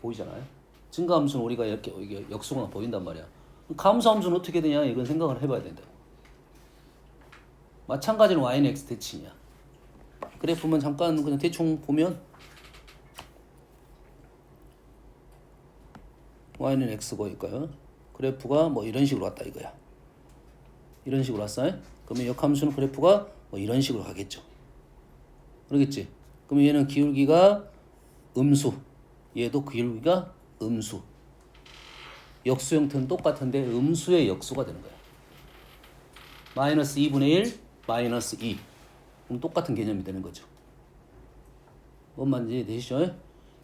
보이잖아요. 증가함수는 우리가 이렇게 이게 역수가 보인단 말이야. 감소함수는 어떻게 되냐 이건 생각을 해봐야 된다. 마찬가지로 y는 x 대칭이야. 그래프만 잠깐 그냥 대충 보면 y는 x고일까요? 그래프가 뭐 이런 식으로 왔다 이거야. 이런 식으로 왔어요. 그러면 역함수는 그래프가 뭐 이런 식으로 가겠죠. 그러겠지? 그러면 얘는 기울기가 음수, 얘도 기울기가 음수. 역수 형태는 똑같은데 음수의 역수가 되는 거야. 마이너스 2분의 1, 마이너스 2. 그럼 똑같은 개념이 되는 거죠. 뭔 말인지 되시죠?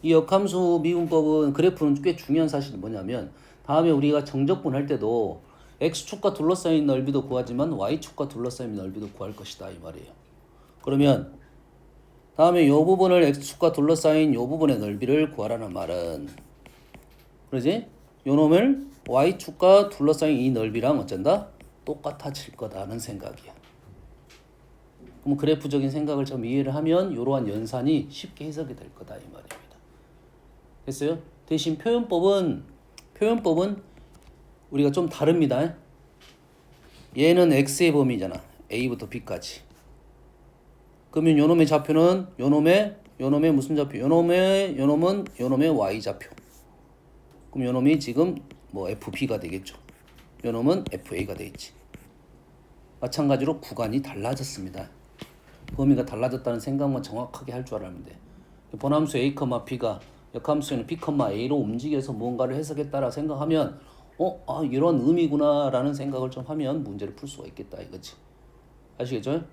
이 역함수 미분법은 그래프는 꽤 중요한 사실이 뭐냐면 다음에 우리가 정적분 할 때도 x축과 둘러싸인 넓이도 구하지만 y축과 둘러싸인 넓이도 구할 것이다 이 말이에요. 그러면 다음에 이 부분을 x축과 둘러싸인 이 부분의 넓이를 구하라는 말은 그러지? 요 놈을 y축과 둘러싸인 이 넓이랑 어쩐다? 똑같아질 거다는 생각이야. 그럼 그래프적인 생각을 좀 이해를 하면 이러한 연산이 쉽게 해석이 될 거다 이 말입니다. 됐어요? 대신 표현법은 우리가 좀 다릅니다. 얘는 x의 범위잖아. a부터 b까지. 그러면 요놈의 좌표는 요놈의 무슨 좌표? 요놈은 y 좌표. 그럼 요놈이 지금 뭐 fb가 되겠죠. 요놈은 fa가 되겠지. 마찬가지로 구간이 달라졌습니다. 범위가 달라졌다는 생각만 정확하게 할 줄 알았는데 번함수 a, b가 역함수에는 b, a로 움직여서 무언가를 해석했다라 생각하면 이런 의미구나 라는 생각을 좀 하면 문제를 풀 수가 있겠다 이거지. 아시겠죠?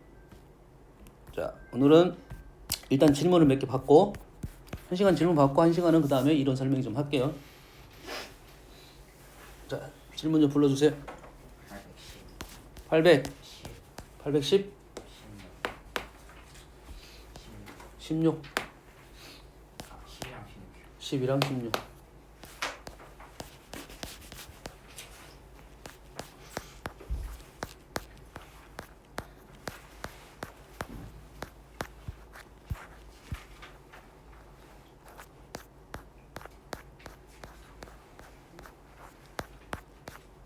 자, 오늘은 일단 질문을 몇 개 받고 1시간 질문 받고 1시간은 그 다음에 이론 설명 좀 할게요. 자, 질문 좀 불러주세요. 810 16 10이랑 16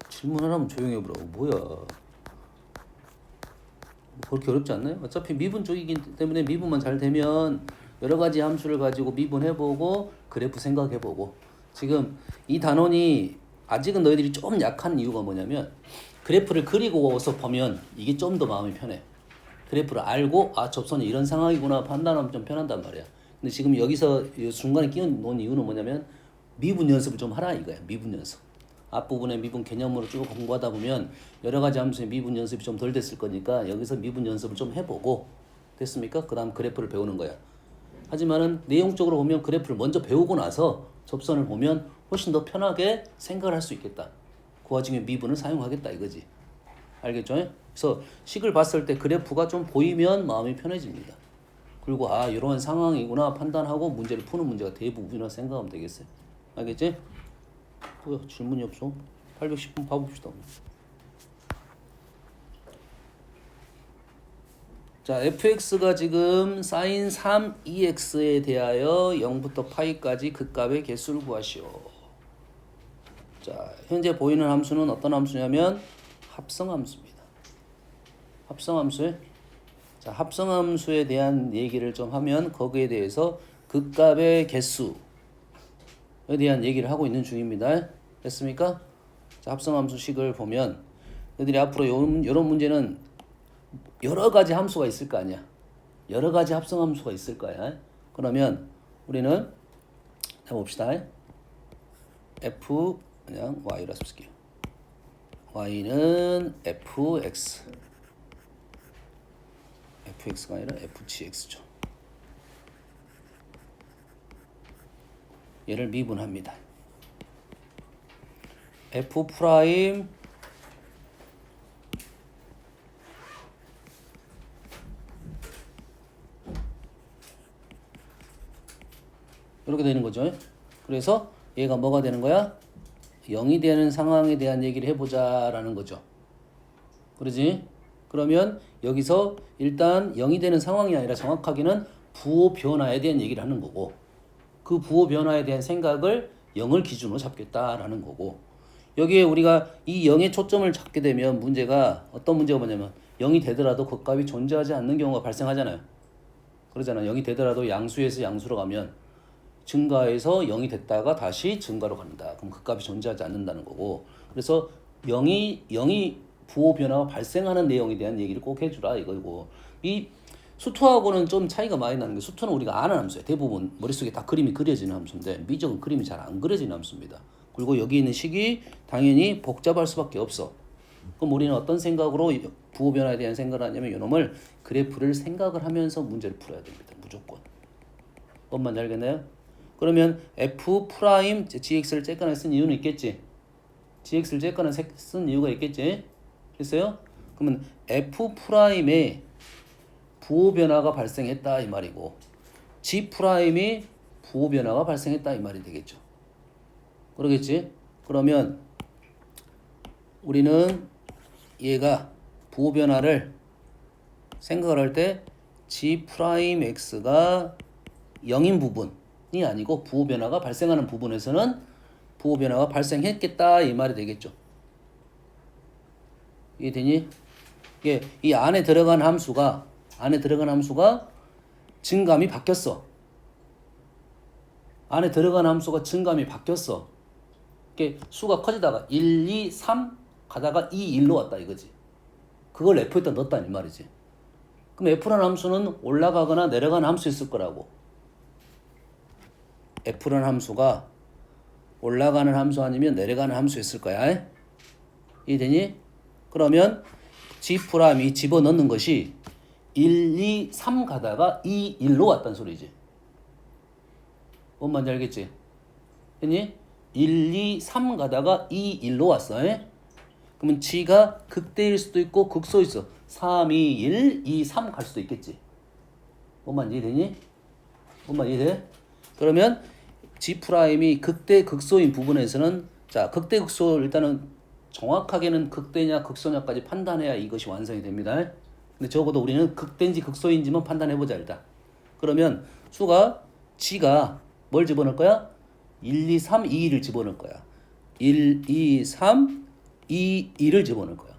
질문 하나면 조용히 해보라고. 뭐야 그렇게 어렵지 않나요? 어차피 미분 쪽이기 때문에 미분만 잘 되면 여러 가지 함수를 가지고 미분해보고 그래프 생각해보고 지금 이 단원이 아직은 너희들이 좀 약한 이유가 뭐냐면 그래프를 그리고서 보면 이게 좀 더 마음이 편해. 그래프를 알고 접선이 이런 상황이구나 판단하면 좀 편한단 말이야. 근데 지금 여기서 중간에 끼워놓은 이유는 뭐냐면 미분 연습을 좀 하라 이거야. 미분 연습. 앞부분에 미분 개념으로 쭉 공부하다 보면 여러 가지 함수의 미분 연습이 좀 덜 됐을 거니까 여기서 미분 연습을 좀 해보고 됐습니까? 그 다음 그래프를 배우는 거야. 하지만은 내용적으로 보면 그래프를 먼저 배우고 나서 접선을 보면 훨씬 더 편하게 생각을 할 수 있겠다. 그 와중에 미분을 사용하겠다 이거지. 알겠죠? 그래서 식을 봤을 때 그래프가 좀 보이면 마음이 편해집니다. 그리고 이런 상황이구나 판단하고 문제를 푸는 문제가 대부분이라 생각하면 되겠어요. 알겠지? 뭐야 질문이 없어? 810분 봐봅시다. 자, fx가 지금 sin 3ex에 대하여 0부터 파이까지 극값의 개수를 구하시오. 자, 현재 보이는 함수는 어떤 함수냐면 합성함수입니다. 합성함수에 자, 합성함수에 대한 얘기를 좀 하면 거기에 대해서 극값의 개수에 대한 얘기를 하고 있는 중입니다. 됐습니까? 자, 합성함수식을 보면 너희들이 앞으로 이런 문제는 여러 가지 함수가 있을 거 아니야. 여러 가지 합성함수가 있을 거야. 그러면 우리는 해봅시다. f 그냥 y라서 쓸게요. y는 fx fx가 아니라 fgx죠. 얘를 미분합니다. f 프라임 이렇게 되는 거죠. 그래서 얘가 뭐가 되는 거야? 0이 되는 상황에 대한 얘기를 해보자라는 거죠. 그러지? 그러면 여기서 일단 0이 되는 상황이 아니라 정확하게는 부호 변화에 대한 얘기를 하는 거고 그 부호 변화에 대한 생각을 0을 기준으로 잡겠다라는 거고 여기에 우리가 이 0의 초점을 잡게 되면 문제가 어떤 문제가 뭐냐면 0이 되더라도 그 값이 존재하지 않는 경우가 발생하잖아요. 그러잖아요. 0이 되더라도 양수에서 양수로 가면 증가해서 0이 됐다가 다시 증가로 간다. 그럼 그 값이 존재하지 않는다는 거고 그래서 0이 부호 변화가 발생하는 내용에 대한 얘기를 꼭 해주라 이거고 이 수투하고는 좀 차이가 많이 나는 게 수투는 우리가 아는 함수예요. 대부분 머릿속에 다 그림이 그려지는 함수인데 미적은 그림이 잘 안 그려지는 함수입니다. 그리고 여기 있는 식이 당연히 복잡할 수밖에 없어. 그럼 우리는 어떤 생각으로 부호 변화에 대한 생각을 하냐면 이놈을 그래프를 생각을 하면서 문제를 풀어야 됩니다. 무조건. 뭔 말인지 알겠나요? 그러면 f 프라임 gx를 쬐거나 쓴 이유는 있겠지. gx를 쬐거나 쓴 이유가 있겠지. 됐어요? 그러면 f 프라임에 부호 변화가 발생했다 이 말이고 g 프라임이 부호 변화가 발생했다 이 말이 되겠죠. 그러겠지? 그러면 우리는 얘가 부호 변화를 생각을 할 때 g 프라임 x가 0인 부분이 아니고 부호 변화가 발생하는 부분에서는 부호 변화가 발생했겠다 이 말이 되겠죠. 이해되니? 이게 이 안에 들어간 함수가 증감이 바뀌었어. 안에 들어간 함수가 증감이 바뀌었어. 이게 수가 커지다가 1, 2, 3 가다가 2, 1로 왔다 이거지. 그걸 F에다 넣었다 이 말이지. 그럼 F라는 함수는 올라가거나 내려가는 함수 있을 거라고. F라는 함수가 올라가는 함수 아니면 내려가는 함수 있을 거야. 이해되니? 그러면 G 프라임이 집어넣는 것이 1, 2, 3 가다가 2, 1로 왔다는 소리지. 뭔 말인지 알겠지? 했니? 1, 2, 3 가다가 2, 1로 왔어. 그러면 G가 극대일 수도 있고 극소일 수 있어. 3, 2, 1, 2, 3 갈 수도 있겠지. 뭔 말인지 이해되니? 뭔 말인지 이해돼? 그러면 G 프라임이 극대 극소인 부분에서는 자 극대 극소 일단은 정확하게는 극대냐 극소냐까지 판단해야 이것이 완성이 됩니다. 근데 적어도 우리는 극대인지 극소인지만 판단해보자 일단. 그러면 수가 G가 뭘 집어넣을 거야? 1, 2, 3, 2, 1을 집어넣을 거야. 1, 2, 3, 2, 1을 집어넣을 거야.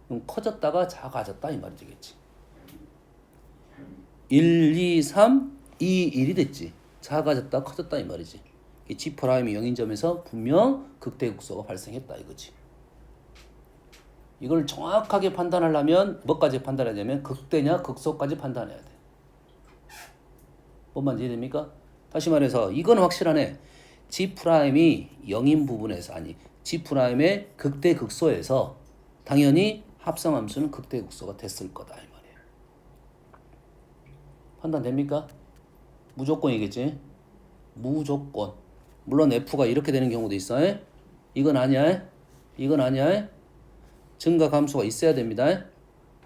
그럼 커졌다가 작아졌다 이 말이 되겠지. 1, 2, 3, 2, 1이 됐지. 작아졌다 커졌다 이 말이지. 이 G 프라임이 0인 점에서 분명 극대극소가 발생했다 이거지. 이걸 정확하게 판단하려면 뭐까지 판단해야 되냐면 극대냐 극소까지 판단해야 돼. 뭔 말인지 이해됩니까? 다시 말해서 이건 확실하네. G 프라임이 0인 부분에서 G 프라임의 극대 극소에서 당연히 합성함수는 극대 극소가 됐을 거다 이 말이에요. 판단됩니까? 무조건이겠지. 무조건. 물론 F가 이렇게 되는 경우도 있어. 이건 아니야. 이건 아니야. 증가 함수가 있어야 됩니다.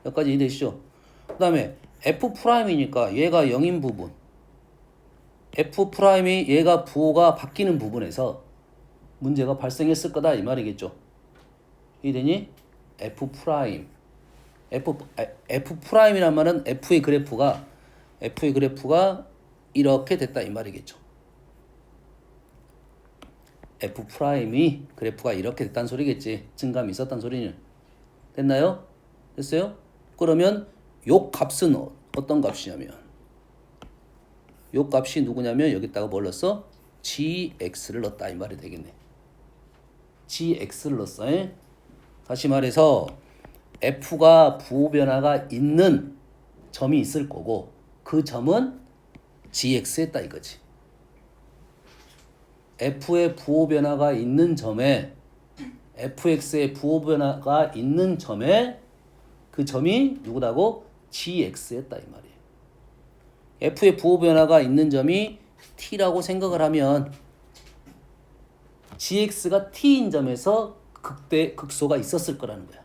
여기까지 이해되시죠? 그 다음에 F 프라임이니까 얘가 0인 부분. F 프라임이 얘가 부호가 바뀌는 부분에서 문제가 발생했을 거다 이 말이겠죠. 이해되니? F 프라임. F 프라임이란 말은 F의 그래프가 이렇게 됐다 이 말이겠죠. F 프라임이 그래프가 이렇게 됐다는 소리겠지. 증감이 있었다는 소리는. 됐나요? 됐어요? 그러면 요 값은 어떤 값이냐면 요 값이 누구냐면 여기다가 뭘 넣었어? gx를 넣었다 이 말이 되겠네. gx를 넣었어. 다시 말해서 f가 부호 변화가 있는 점이 있을 거고 그 점은 gx했다 이거지. f의 부호 변화가 있는 점에 fx의 부호 변화가 있는 점에 그 점이 누구다고? gx했다 이 말이에요. f의 부호 변화가 있는 점이 t라고 생각을 하면 gx가 t인 점에서 극대 극소가 있었을 거라는 거야.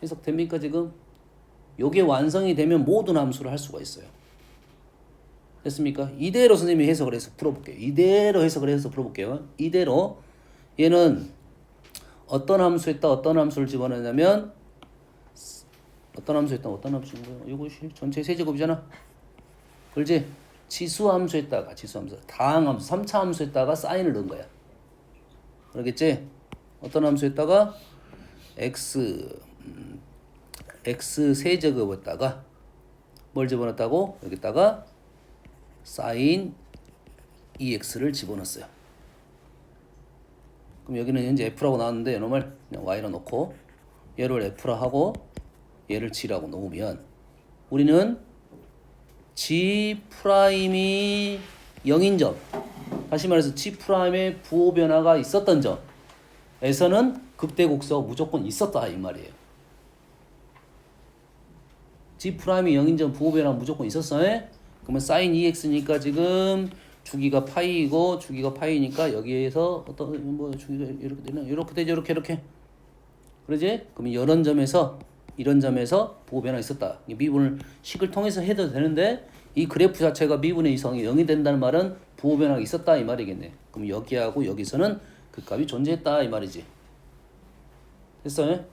해석됩니까 지금? 요게 완성이 되면 모든 함수를 할 수가 있어요. 됐습니까? 이대로 선생님이 해석을 해서 풀어볼게요. 이대로 해석을 해서 풀어볼게요. 이대로 얘는 어떤 함수에다 어떤 함수를 집어넣냐면 어떤 함수에다 어떤 함수인 거예요? 이것이 전체 세제곱이잖아. 그렇지? 지수함수에다가 다항함수 3차 함수에다가 사인을 넣은 거야. 그러겠지? 어떤 함수에다가 x 세제곱에다가 뭘 집어넣었다고? 여기다가 사인 2x를 집어넣었어요. 그럼 여기는 현재 f라고 나왔는데 이놈을 그냥 y로 놓고 얘를 f라 하고 얘를 g라고 놓으면 우리는 g 프라임이 0인 점, 다시 말해서 g 프라임의 부호 변화가 있었던 점에서는 극대극소가 무조건 있었다 이 말이에요. g 프라임이 0인 점 부호 변화가 무조건 있었어요. 그러면 sin 2x니까 지금 주기가 파이이고 주기가 파이니까 여기에서 어떤 뭐 주기가 이렇게 되나 이렇게 되죠 이렇게 그러지? 그러면 이런 점에서 부호 변화가 있었다. 미분을 식을 통해서 해도 되는데 이 그래프 자체가 미분의 이성이 0이 된다는 말은 부호 변화가 있었다 이 말이겠네. 그럼 여기하고 여기서는 그 값이 존재했다 이 말이지. 됐어요?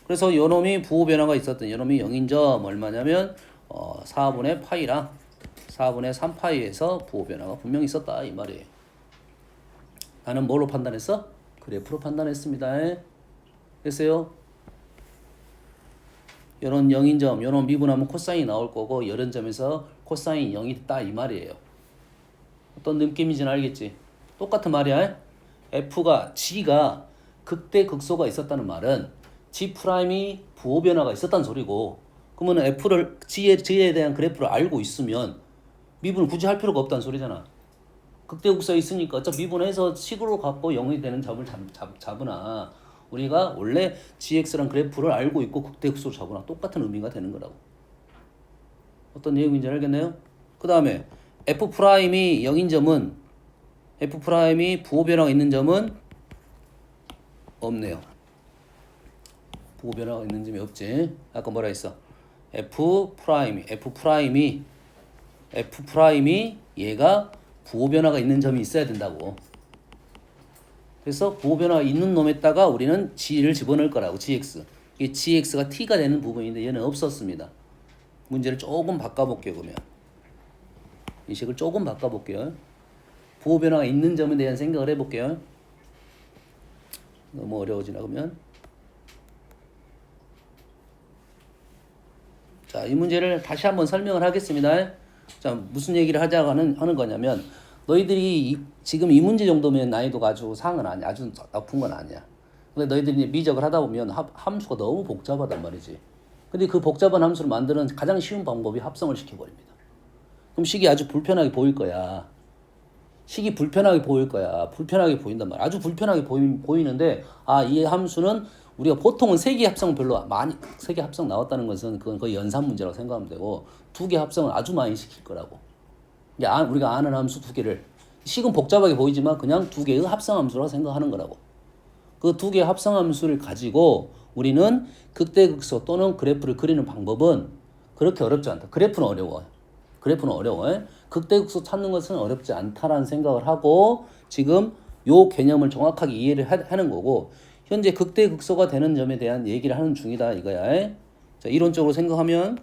그래서 요놈이 부호 변화가 있었던 요놈이 0인 점 얼마냐면 4분의 파이랑 4분의 3파이에서 부호 변화가 분명히 있었다 이 말이에요. 나는 뭘로 판단했어? 그래프로 판단했습니다. 됐어요? 요런 0인 점, 요런 미분하면 코사인이 나올 거고 이런 점에서 코사인이 0이 있다 이 말이에요. 어떤 느낌인지는 알겠지? 똑같은 말이야. G가 극대 극소가 있었다는 말은 G 프라임이 부호 변화가 있었다는 소리고 그러면 F를 G에 대한 그래프를 알고 있으면 미분을 굳이 할 필요가 없다는 소리잖아. 극대극소에 있으니까 어차피 미분해서 식으로 갖고 0이 되는 점을 잡으나 우리가 원래 gx란 그래프를 알고 있고 극대극소를 잡으나 똑같은 의미가 되는 거라고. 어떤 내용인지 알겠나요? 그 다음에 f 프라임이 0인 점은 f 프라임이 부호 변화가 있는 점은 없네요. 부호 변화가 있는 점이 없지. 아까 뭐라 했어? f 프라임이 얘가 부호 변화가 있는 점이 있어야 된다고. 그래서 부호 변화가 있는 놈에다가 우리는 g를 집어넣을 거라고. gx. 이게 gx가 t가 되는 부분인데 얘는 없었습니다. 문제를 조금 바꿔볼게요. 그러면 이 식을 조금 바꿔볼게요. 부호 변화가 있는 점에 대한 생각을 해볼게요. 너무 어려워지나 그러면. 자, 이 문제를 다시 한번 설명을 하겠습니다. 자, 무슨 얘기를 하자고 하는 거냐면 너희들이 지금 이 문제 정도면 난이도가 아주 상은 아니야. 아주 높은 건 아니야. 근데 너희들이 미적을 하다 보면 함수가 너무 복잡하단 말이지. 근데 그 복잡한 함수를 만드는 가장 쉬운 방법이 합성을 시켜버립니다. 그럼 식이 아주 불편하게 보일 거야. 식이 불편하게 보일 거야. 불편하게 보인단 말이야. 아주 불편하게 보이는데 이 함수는 우리가 보통은 3개 합성은 별로 많이 3개 합성 나왔다는 것은 그건 거의 연산 문제라고 생각하면 되고 2개 합성은 아주 많이 시킬 거라고. 우리가 아는 함수 2개를 식은 복잡하게 보이지만 그냥 2개의 합성 함수라고 생각하는 거라고. 그 2개의 합성 함수를 가지고 우리는 극대극소 또는 그래프를 그리는 방법은 그렇게 어렵지 않다. 그래프는 어려워. 극대극소 찾는 것은 어렵지 않다라는 생각을 하고 지금 요 개념을 정확하게 이해를 하는 거고 현재 극대극소가 되는 점에 대한 얘기를 하는 중이다 이거야. 자, 이론적으로 생각하면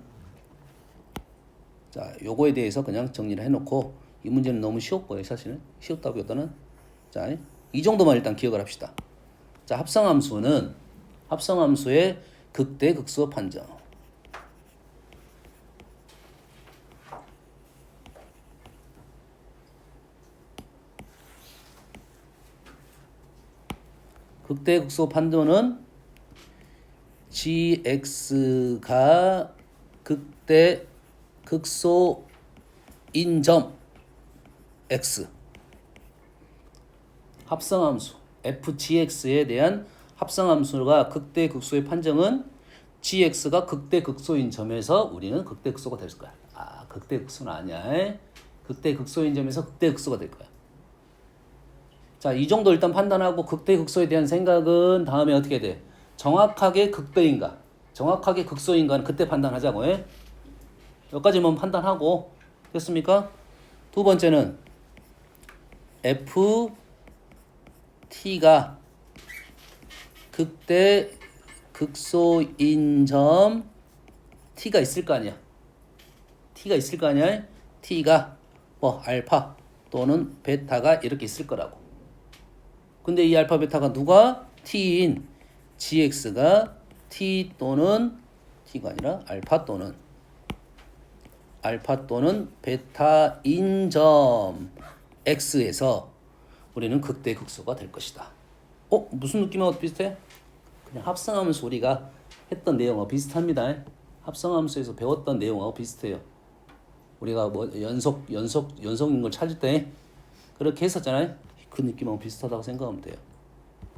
자, 요거에 대해서 그냥 정리를 해놓고 이 문제는 너무 쉬웠고요. 사실은 쉬웠다기보다는 자, 이 정도만 일단 기억을 합시다. 자, 합성함수의 극대극소 판정. 극대극소 판도는 gx가 극대극소인 점 x 합성함수 fgx에 대한 합성함수가 극대극소의 판정은 gx가 극대극소인 점에서 우리는 극대극소가 될 거야. 극대극소는 아니야. 극대극소인 점에서 극대극소가 될 거야. 자, 이 정도 일단 판단하고 극대극소에 대한 생각은 다음에 어떻게 돼? 정확하게 극대인가, 정확하게 극소인가는 그때 판단하자고 해. 여기까지만 판단하고 됐습니까? 두 번째는 ft가 극대극소인 점 t가 있을 거 아니야. t가 뭐 알파 또는 베타가 이렇게 있을 거라고. 근데 이 알파 베타가 누가 t인 gx가 t 또는 t가 아니라 알파 또는 베타인 점 x에서 우리는 극대 극소가 될 것이다. 무슨 느낌하고 비슷해? 그냥 합성함수 우리가 했던 내용하고 비슷합니다. 합성함수에서 배웠던 내용하고 비슷해요. 우리가 뭐 연속인 걸 찾을 때 그렇게 했었잖아요. 그 느낌하고 비슷하다고 생각하면 돼요.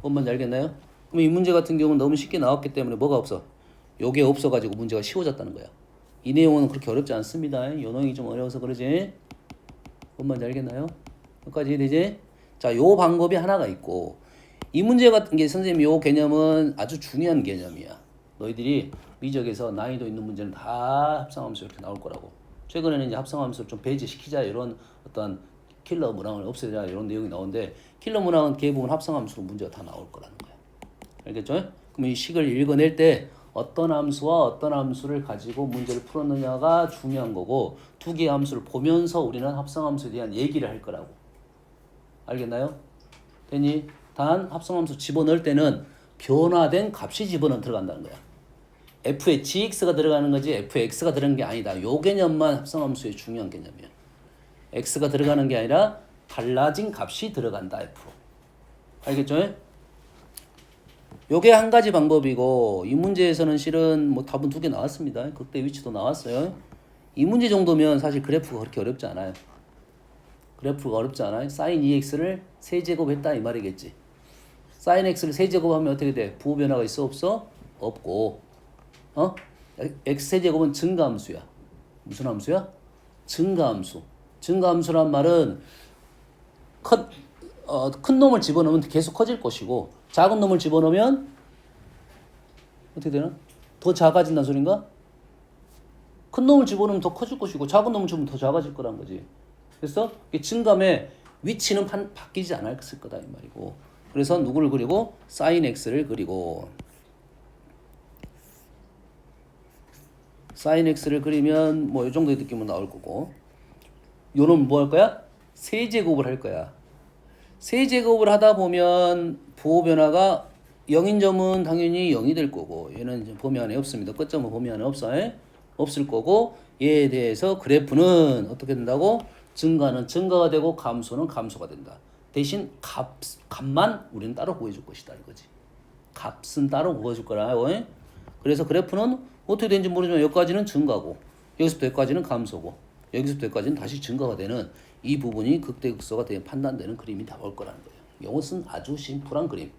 뭔 말인지 알겠나요? 그럼 이 문제 같은 경우는 너무 쉽게 나왔기 때문에 뭐가 없어? 요게 없어가지고 문제가 쉬워졌다는 거야. 이 내용은 그렇게 어렵지 않습니다. 요놈이 좀 어려워서 그러지. 뭔 말인지 알겠나요? 여기까지 이해되지? 자, 요 방법이 하나가 있고 이 문제 같은 게 선생님 요 개념은 아주 중요한 개념이야. 너희들이 미적에서 난이도 있는 문제는 다 합성함수 이렇게 나올 거라고. 최근에는 이제 합성함수를 좀 배제시키자 이런 어떤 킬러 문항을 없애자 이런 내용이 나오는데 킬러 문항은 대부분 합성함수로 문제가 다 나올 거라는 거야. 알겠죠? 그럼 이 식을 읽어낼 때 어떤 함수와 어떤 함수를 가지고 문제를 풀었느냐가 중요한 거고 두 개의 함수를 보면서 우리는 합성함수에 대한 얘기를 할 거라고. 알겠나요? 됐니? 단 합성함수 집어넣을 때는 변화된 값이 들어간다는 거야. f에 gx가 들어가는 거지 f에 x가 들어가는 게 아니다. 요 개념만 합성함수의 중요한 개념이야. x가 들어가는 게 아니라 달라진 값이 들어간다 f로. 알겠죠? 요게 한 가지 방법이고 이 문제에서는 실은 뭐 답은 두 개 나왔습니다. 극대 위치도 나왔어요. 이 문제 정도면 사실 그래프가 그렇게 어렵지 않아요. 그래프가 어렵지 않아요. sin 2x를 세제곱했다 이 말이겠지. sin x를 세제곱하면 어떻게 돼? 부호 변화가 있어 없어? 없고 x 세제곱은 증가함수야. 무슨 함수야? 증가함수. 증가함수란 말은 큰 놈을 집어넣으면 계속 커질 것이고 작은 놈을 집어넣으면 어떻게 되나? 더 작아진다는 소린가? 큰 놈을 집어넣으면 더 커질 것이고 작은 놈을 집으면 더 작아질 거란 거지. 그래서 증감의 위치는 바뀌지 않았을 거다 이 말이고. 그래서 누구를 그리고 sin x를 그리고 sin x를 그리면 뭐 이 정도의 느낌은 나올 거고 요놈 뭐 할 거야? 세제곱을 할 거야. 세제곱을 하다 보면 부호 변화가 0인 점은 당연히 0이 될 거고 얘는 범위 안에 없습니다. 끝점은 범위 안에 없을 거고 얘에 대해서 그래프는 어떻게 된다고? 증가는 증가가 되고 감소는 감소가 된다. 대신 값만 우리는 따로 구해줄 것이다 이거지. 값은 따로 구해줄 거라. 그래서 그래프는 어떻게 되는지 모르지만 여기까지는 증가고 여기서부터 여기까지는 감소고 여기서부터 여기까지는 다시 증가가 되는 이 부분이 극대극소가 판단되는 그림이 나올 거라는 거예요. 이것은 아주 심플한 그림.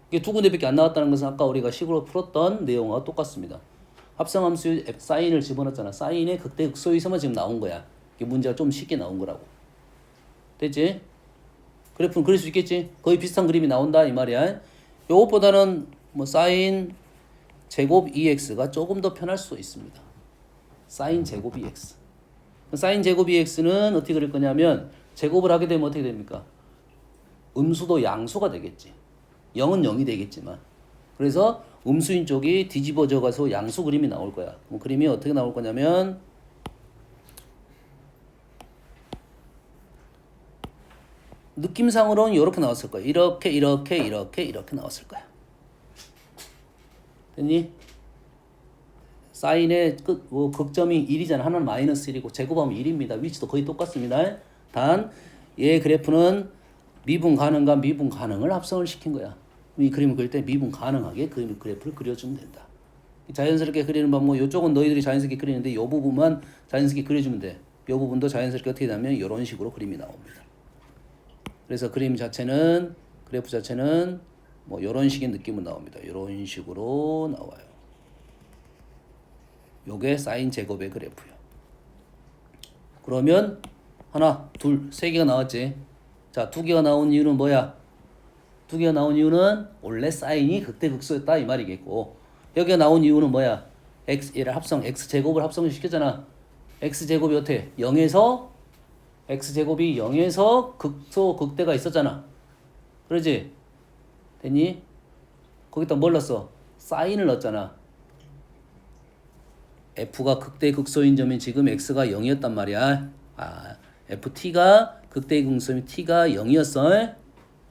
이게 두 군데밖에 안 나왔다는 것은 아까 우리가 식으로 풀었던 내용과 똑같습니다. 합성함수 사인을 집어넣었잖아. 사인의 극대극소에서만 지금 나온 거야. 이게 문제가 좀 쉽게 나온 거라고. 됐지? 그래프는 그릴 수 있겠지? 거의 비슷한 그림이 나온다 이 말이야. 요것보다는 뭐 사인 제곱 2x가 조금 더 편할 수 있습니다. 사인 제곱 2x. 사인 제곱 2x는 어떻게 그릴 거냐면 제곱을 하게 되면 어떻게 됩니까? 음수도 양수가 되겠지. 0은 0이 되겠지만. 그래서 음수인 쪽이 뒤집어져 가서 양수 그림이 나올 거야. 그럼 그림이 어떻게 나올 거냐면 느낌상으로는 이렇게 나왔을 거야. 이렇게 나왔을 거야. 됐니? 사인의 극점이 1이잖아. 하나는 마이너스 1이고 제곱하면 1입니다. 위치도 거의 똑같습니다. 단 얘 그래프는 미분 가능과 미분 가능을 합성을 시킨 거야. 이 그림을 그릴 때 미분 가능하게 그래프를 그려주면 된다. 자연스럽게 그리는 방법, 이쪽은 너희들이 자연스럽게 그리는데 이 부분만 자연스럽게 그려주면 돼. 이 부분도 자연스럽게 어떻게 되냐면 이런 식으로 그림이 나옵니다. 그래서 그래프 자체는 뭐 이런 식의 느낌은 나옵니다. 이런 식으로 나와요. 요게 사인 제곱의 그래프요. 그러면 하나, 둘, 세 개가 나왔지. 자, 두 개가 나온 이유는 뭐야? 두 개가 나온 이유는 원래 사인이 극대극소였다 이 말이겠고 여기가 나온 이유는 뭐야? 얘를 x제곱을 합성시켰잖아. x제곱이 어때? 0에서 x제곱이 0에서 극대가 있었잖아. 그러지? 됐니? 거기다 뭘 넣었어? 사인을 넣었잖아. f가 극대극소인 점이 지금 x가 0이었단 말이야. ft가 극대의 궁수점이 t가 0이었어.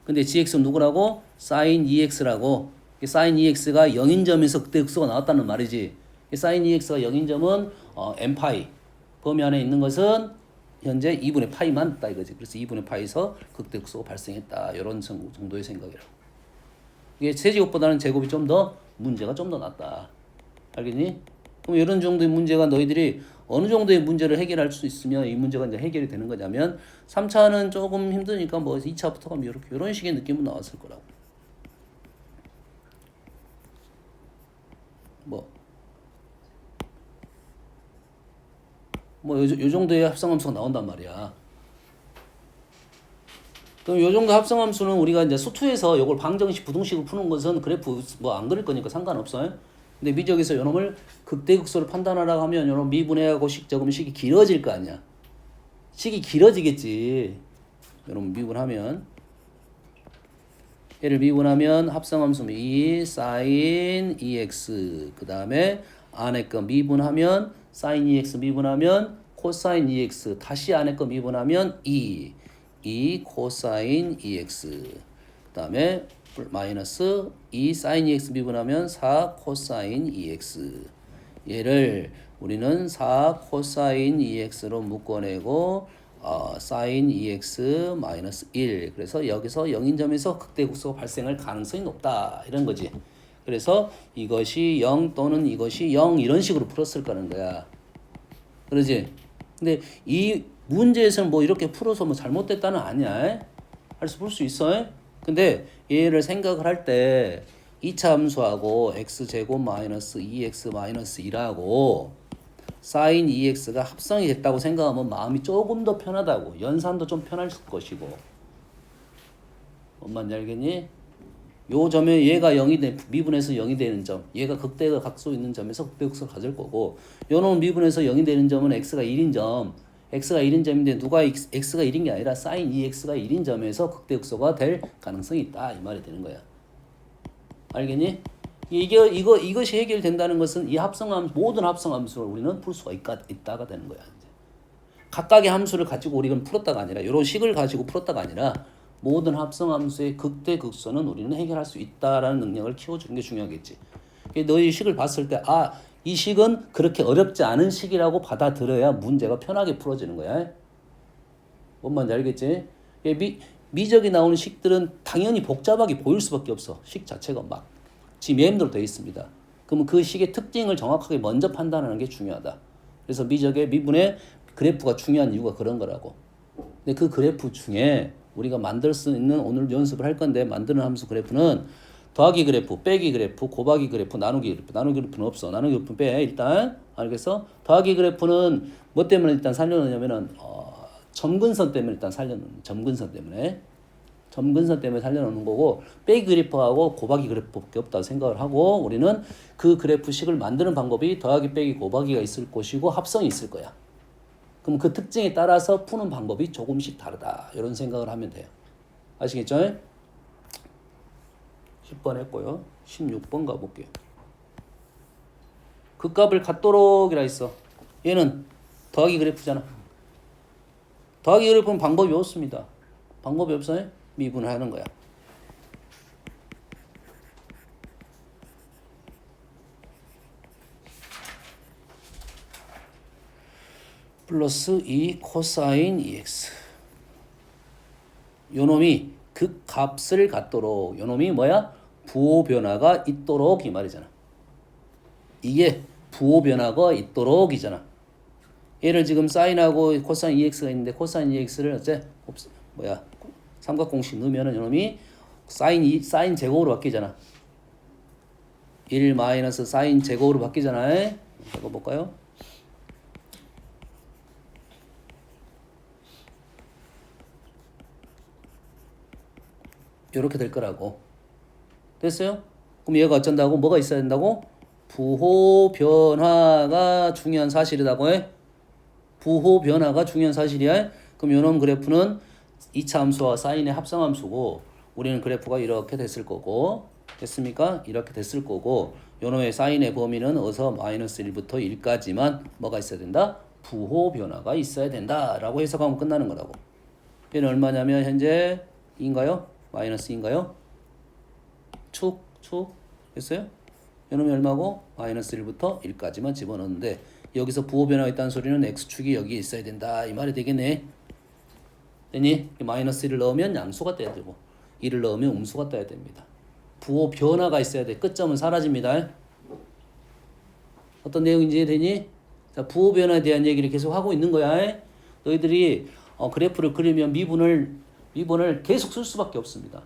근데 gx는 누구라고? sin 2x라고. sin 2x가 0인 점에서 극대의 극소가 나왔다는 말이지. sin 2x가 0인 점은 n파이 범위 안에 있는 것은 현재 2분의 파이만 있다 이거지. 그래서 2분의 파이에서 극대의 극소가 발생했다. 이런 정도의 생각이라고. 이게 세제곱보다는 제곱이 좀 더 문제가 좀 더 낫다. 알겠니? 그럼 이런 정도의 문제가 너희들이 어느 정도의 문제를 해결할 수 있으면 이 문제가 이제 해결이 되는 거냐면 3차는 조금 힘드니까 뭐 2차부터 가면 이렇게 이런 식의 느낌은 나왔을 거라고. 요 정도의 합성함수가 나온단 말이야. 그럼 요 정도 합성함수는 우리가 이제 수투에서 요걸 방정식, 부등식을 푸는 것은 그래프 뭐 안 그릴 거니까 상관없어요. 근데 미적에서 요놈을 극대극소를 판단하라고 하면 요놈 미분해하고 식 적으면 식이 길어질 거 아니야. 식이 길어지겠지. 요놈 미분하면. 얘를 미분하면 합성함수 2 sin 2x 그 다음에 안에 거 미분하면 sin 2x 미분하면 코사인 2x 다시 안에 거 미분하면 2 코사인 2x 그 다음에 마이너스 2 sin 2x 미분하면 4 코사인 2x 얘를 우리는 4 코사인 2x로 묶어내고 sin 2x 마이너스 1 그래서 여기서 0인 점에서 극대극소가 발생할 가능성이 높다 이런 거지. 그래서 이것이 0 또는 이것이 0 이런 식으로 풀었을 거는 거야. 그러지? 근데 이 문제에서는 뭐 이렇게 풀어서 뭐 잘못됐다는 아니야. 할수 풀 수 있어. 근데 얘를 생각을 할 때 2차 함수하고 x제곱 마이너스 2x 마이너스 1하고 sin 2x가 합성이 됐다고 생각하면 마음이 조금 더 편하다고. 연산도 좀 편할 것이고. 뭔 말인지 알겠니? 요 점에 얘가 0이 돼, 미분해서 0이 되는 점, 얘가 극대가 각소 있는 점에서 극대극소를 가질 거고, 요놈 미분해서 0이 되는 점은 x가 1인 점, x가 1인 점인데 누가 x가 1인 게 아니라 sin 2x가 1인 점에서 극대극소가 될 가능성이 있다 이 말이 되는 거야. 알겠니? 이것이 해결된다는 것은 이 모든 합성함수를 우리는 풀 수가 있다가 되는 거야. 이제. 각각의 함수를 가지고 우리는 풀었다가 아니라 이런 식을 가지고 풀었다가 아니라 모든 합성함수의 극대극소는 우리는 해결할 수 있다라는 능력을 키워주는 게 중요하겠지. 너희 식을 봤을 때 이 식은 그렇게 어렵지 않은 식이라고 받아들여야 문제가 편하게 풀어지는 거야. 뭔 말인지 알겠지? 미적이 나오는 식들은 당연히 복잡하게 보일 수밖에 없어. 식 자체가 막 지매임대로 되어 있습니다. 그러면 그 식의 특징을 정확하게 먼저 판단하는 게 중요하다. 그래서 미적의 미분의 그래프가 중요한 이유가 그런 거라고. 근데 그 그래프 중에 우리가 만들 수 있는 오늘 연습을 할 건데 만드는 함수 그래프는 더하기 그래프, 빼기 그래프, 곱하기 그래프, 나누기 그래프는 없어. 나누기 그래프는 빼 일단. 알겠어? 더하기 그래프는 뭐 때문에 일단 살려놓냐면은 점근선 때문에 일단 살려놓는 점근선 때문에 살려놓는 거고 빼기 그래프하고 곱하기 그래프밖에 없다고 생각을 하고 우리는 그 그래프식을 만드는 방법이 더하기 빼기 곱하기가 있을 것이고 합성이 있을 거야. 그럼 그 특징에 따라서 푸는 방법이 조금씩 다르다. 이런 생각을 하면 돼요. 아시겠죠? 10번 했고요. 16번 가볼게요. 그 값을 갖도록이라 했어. 얘는 더하기 그래프잖아. 더하기 그래프는 방법이 없습니다. 방법이 없어요? 미분을 하는 거야. 플러스 2 코사인 2x. 요놈이 그 값을 갖도록. 요놈이 뭐야? 부호 변화가 있도록 이 말이잖아. 이게 부호 변화가 있도록이잖아. 얘를 지금 사인하고 코사인 2x가 있는데 코사인 2x를 삼각공식 넣으면은 요놈이 사인 제곱으로 바뀌잖아. 1 마이너스 사인 제곱으로 바뀌잖아. 이거 볼까요? 이렇게 될 거라고. 됐어요? 그럼 얘가 어쩐다고? 뭐가 있어야 된다고? 부호 변화가 중요한 사실이라고 해. 부호 변화가 중요한 사실이야. 그럼 요놈 그래프는 2차 함수와 사인의 합성함수고 우리는 그래프가 이렇게 됐을 거고 됐습니까? 이렇게 됐을 거고 요놈의 사인의 범위는 어서 마이너스 1부터 1까지만 뭐가 있어야 된다? 부호 변화가 있어야 된다라고 해석하면 끝나는 거라고. 얘는 얼마냐면 현재 2인가요? 마이너스 2인가요? 축 했어요? 이놈이 얼마고? 마이너스 1부터 1까지만 집어넣는데 여기서 부호 변화가 있다는 소리는 x축이 여기 있어야 된다 이 말이 되겠네. 되니? 마이너스 1을 넣으면 양수가 떠야 되고 1을 넣으면 음수가 떠야 됩니다. 부호 변화가 있어야 돼. 끝점은 사라집니다. 어떤 내용인지 이해되니? 자, 부호 변화에 대한 얘기를 계속 하고 있는 거야. 너희들이 그래프를 그리면 미분을 계속 쓸 수밖에 없습니다.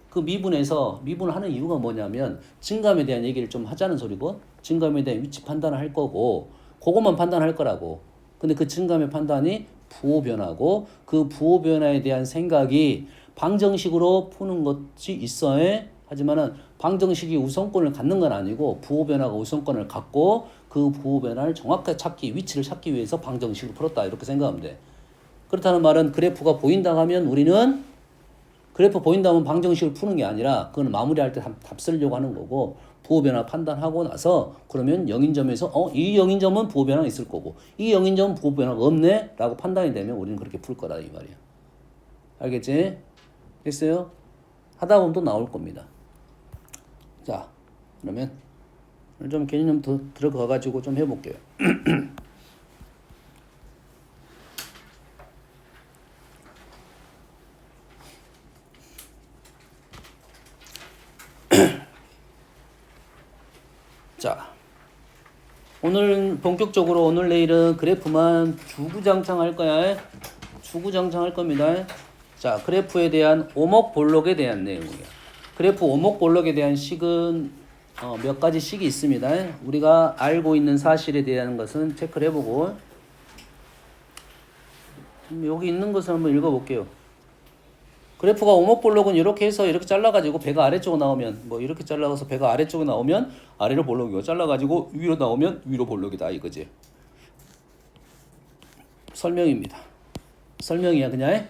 그 미분을 하는 이유가 뭐냐면 증감에 대한 얘기를 좀 하자는 소리고 증감에 대한 위치 판단을 할 거고 그것만 판단할 거라고. 근데 그 증감의 판단이 부호 변화고 그 부호 변화에 대한 생각이 방정식으로 푸는 것이 있어야 하지만은 방정식이 우선권을 갖는 건 아니고 부호 변화가 우선권을 갖고 그 부호 변화를 정확하게 위치를 찾기 위해서 방정식을 풀었다 이렇게 생각하면 돼. 그렇다는 말은 그래프가 보인다 하면 우리는 그래프 보인다면 방정식을 푸는 게 아니라 그건 마무리할 때 답 쓰려고 하는 거고 부호 변화 판단하고 나서 그러면 0인점에서 이 0인점은 부호 변화가 있을 거고 이 0인점은 부호 변화가 없네 라고 판단이 되면 우리는 그렇게 풀 거다 이 말이야. 알겠지? 됐어요? 하다 보면 또 나올 겁니다. 자, 그러면 좀 개념 더 들어가 가지고 좀 해볼게요. 자, 오늘 본격적으로 오늘 내일은 그래프만 주구장창 할 거야. 주구장창 할 겁니다. 자, 그래프에 대한 오목볼록에 대한 내용이에요. 그래프 오목볼록에 대한 식은 몇 가지 식이 있습니다. 우리가 알고 있는 사실에 대한 것은 체크를 해보고 여기 있는 것을 한번 읽어볼게요. 그래프가 오목볼록은 이렇게 해서 이렇게 잘라가지고 배가 아래쪽으로 나오면 뭐 이렇게 잘라서 배가 아래쪽으로 나오면 아래로 볼록이고 잘라가지고 위로 나오면 위로 볼록이다 이거지. 설명입니다. 설명이야 그냥.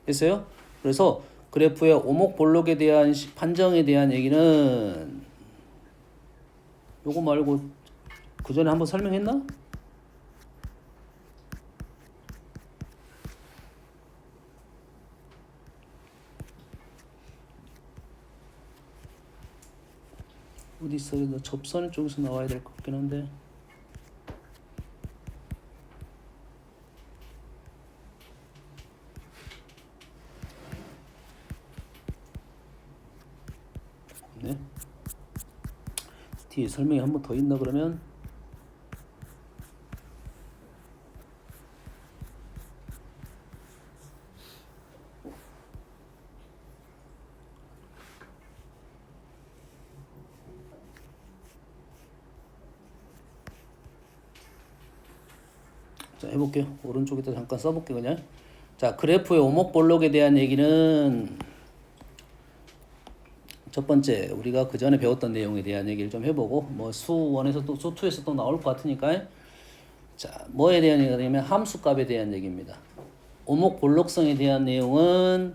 됐어요? 그래서 그래프의 오목볼록에 대한 판정에 대한 얘기는 요거 말고 그 전에 한번 설명했나? 어디 있어? 접선 쪽에서 나와야 될 것 같긴 한데. 네. 뒤에 설명이 한 번 더 있나 그러면? 자, 해볼게요. 오른쪽에다 잠깐 써볼게요 그냥. 자, 그래프의 오목볼록에 대한 얘기는 첫 번째 우리가 그 전에 배웠던 내용에 대한 얘기를 좀 해보고 뭐 수1에서 또 수2에서 또 나올 것 같으니까. 자, 뭐에 대한 얘기냐면 함수값에 대한 얘기입니다. 오목볼록성에 대한 내용은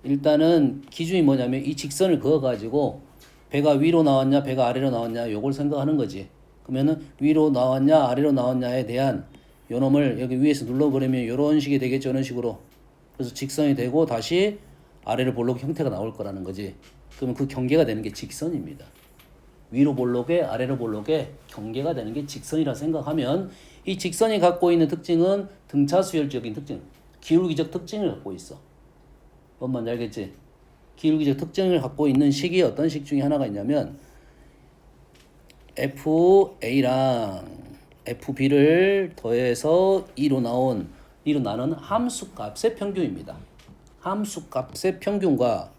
일단은 기준이 뭐냐면 이 직선을 그어가지고 배가 위로 나왔냐 배가 아래로 나왔냐 요걸 생각하는 거지. 그러면은 위로 나왔냐 아래로 나왔냐에 대한 요 놈을 여기 위에서 눌러버리면 요런 식이 되겠죠. 이런 식으로. 그래서 직선이 되고 다시 아래로 볼록 형태가 나올 거라는 거지. 그러면 그 경계가 되는 게 직선입니다. 위로 볼록에 아래로 볼록에 경계가 되는 게 직선이라 생각하면 이 직선이 갖고 있는 특징은 등차수열적인 특징, 기울기적 특징을 갖고 있어. 뭔 말인지 알겠지? 기울기적 특징을 갖고 있는 식이 어떤 식 중에 하나가 있냐면 FA랑 FB를 더해서 2로 나눈 함수값의 평균입니다. 함수값의 평균과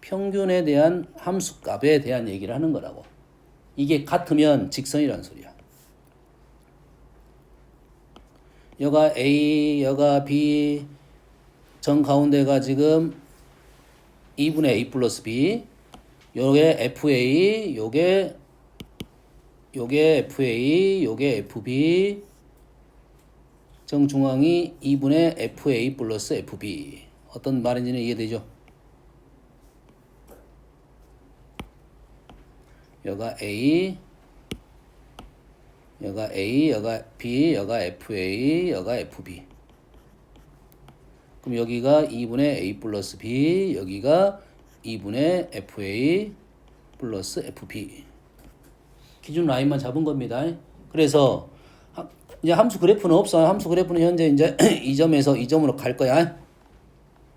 평균에 대한 함수값에 대한 얘기를 하는 거라고. 이게 같으면 직선이라는 소리야. 여가 A, 여가 B, 정 가운데가 지금 2분의 A 플러스 B, 요게 FA, 요게 FA, 요게 FB, 정중앙이 2분의 FA 플러스 FB. 어떤 말인지는 이해되죠? 여가 A, 여가 A, 여가 B, 여가 FA, 여가 FB. 그럼 여기가 2분의 A 플러스 B, 여기가 2분의 FA 플러스 FB. 기준 라인만 잡은 겁니다. 그래서 이제 함수 그래프는 없어요. 함수 그래프는 현재 이제 이 점에서 이 점으로 갈 거야.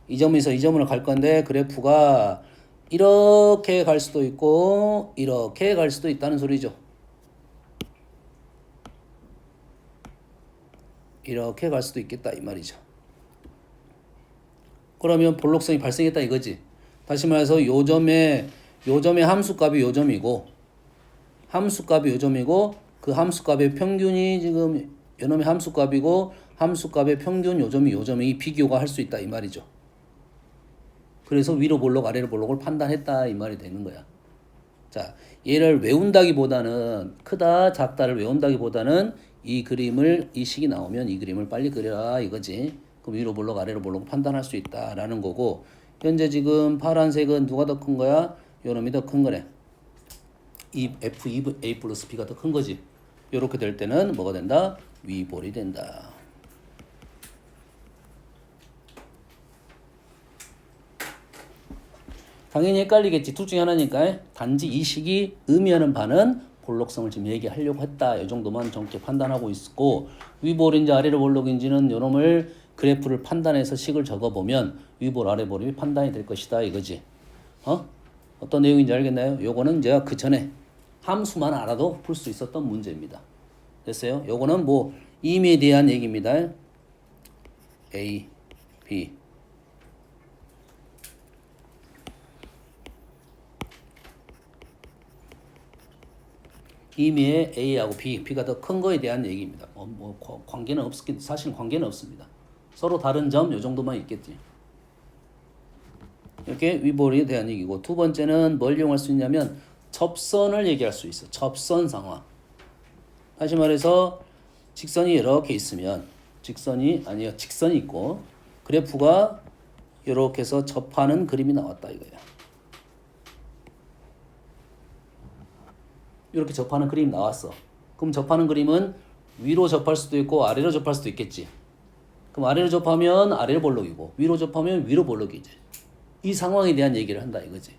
이 점에서 이 점으로 갈 건데 그래프가 이렇게 갈 수도 있고 이렇게 갈 수도 있다는 소리죠. 이렇게 갈 수도 있겠다 이 말이죠. 그러면 볼록성이 발생했다 이거지. 다시 말해서 요 점의 함수값이 요 점이고 함수값이 요 점이고 그 함수값의 평균이 지금 요놈의 함수값이고 함수값의 평균 요 점이 요 점이 비교가 할 수 있다 이 말이죠. 그래서 위로 볼록 아래로 볼록을 판단했다 이 말이 되는 거야. 자, 얘를 외운다기보다는 크다 작다를 외운다기보다는 이 그림을 이 식이 나오면 이 그림을 빨리 그려라 이거지. 그럼 위로 볼록 아래로 볼록 판단할 수 있다라는 거고 현재 지금 파란색은 누가 더 큰 거야? 요놈이 더 큰 거네. 이 F2A 플러스 B가 더 큰 거지. 요렇게 될 때는 뭐가 된다? 위볼이 된다. 당연히 헷갈리겠지. 둘 중에 하나니까. 단지 이 식이 의미하는 바는 볼록성을 지금 얘기하려고 했다. 이 정도만 정확히 판단하고 있고 위볼인지 아래로 볼록인지는 요놈을 그래프를 판단해서 식을 적어보면 위볼 아래볼이 판단이 될 것이다 이거지. 어떤 내용인지 알겠나요? 요거는 제가 그 전에 함수만 알아도 풀 수 있었던 문제입니다. 됐어요? 요거는 뭐 임에 대한 얘기입니다. A, B. 임의의 A하고 B, B가 더 큰 거에 대한 얘기입니다. 관계는 사실 관계는 없습니다. 서로 다른 점 요 정도만 있겠지. 이렇게 위볼에 대한 얘기고 두 번째는 뭘 이용할 수 있냐면 접선을 얘기할 수 있어. 접선 상황. 다시 말해서 직선이 이렇게 있으면 직선이 있고 그래프가 이렇게 해서 접하는 그림이 나왔다 이거야. 이렇게 접하는 그림이 나왔어. 그럼 접하는 그림은 위로 접할 수도 있고 아래로 접할 수도 있겠지. 그럼 아래로 접하면 아래로 볼록이고 위로 접하면 위로 볼록이지. 이 상황에 대한 얘기를 한다 이거지.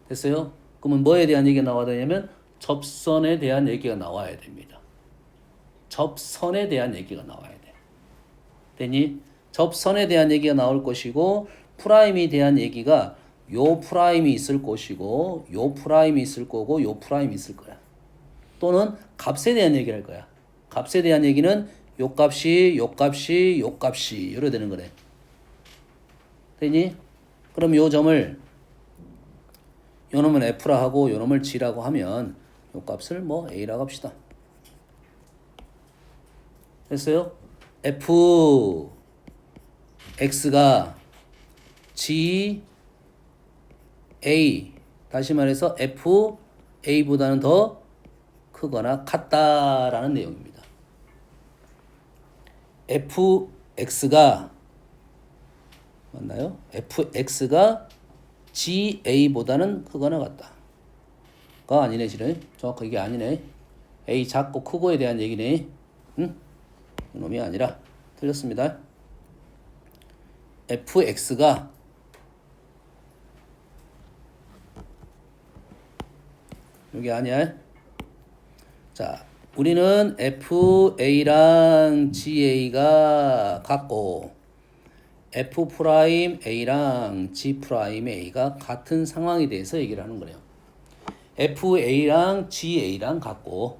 됐어요? 그러면 뭐에 대한 얘기가 나와야 되냐면 접선에 대한 얘기가 나와야 됩니다. 접선에 대한 얘기가 나와야 돼. 되니? 접선에 대한 얘기가 나올 것이고 프라임에 대한 얘기가 요 프라임이 있을 것이고 요 프라임이 있을 거고 요 프라임이 있을 거야. 또는 값에 대한 얘기를 할 거야. 값에 대한 얘기는 요 값이 이래 되는 거네. 되니? 그럼 요 점을 요 놈은 F라 하고 요 놈을 G라고 하면 요 값을 뭐 A라고 합시다. 됐어요? F X가 G A 다시 말해서 F A보다는 더 크거나 같다라는 내용입니다. FX가 맞나요? FX가 GA보다는 크거나 같다가 아니네 지금 정확하게 이게 아니네. A 작고 크고에 대한 얘기네. 응? 이놈이 아니라 틀렸습니다. FX가 여기 아니야. 자, 우리는 FA랑 GA가 같고 F'A랑 G'A가 같은 상황에 대해서 얘기를 하는 거네요. FA랑 GA랑 같고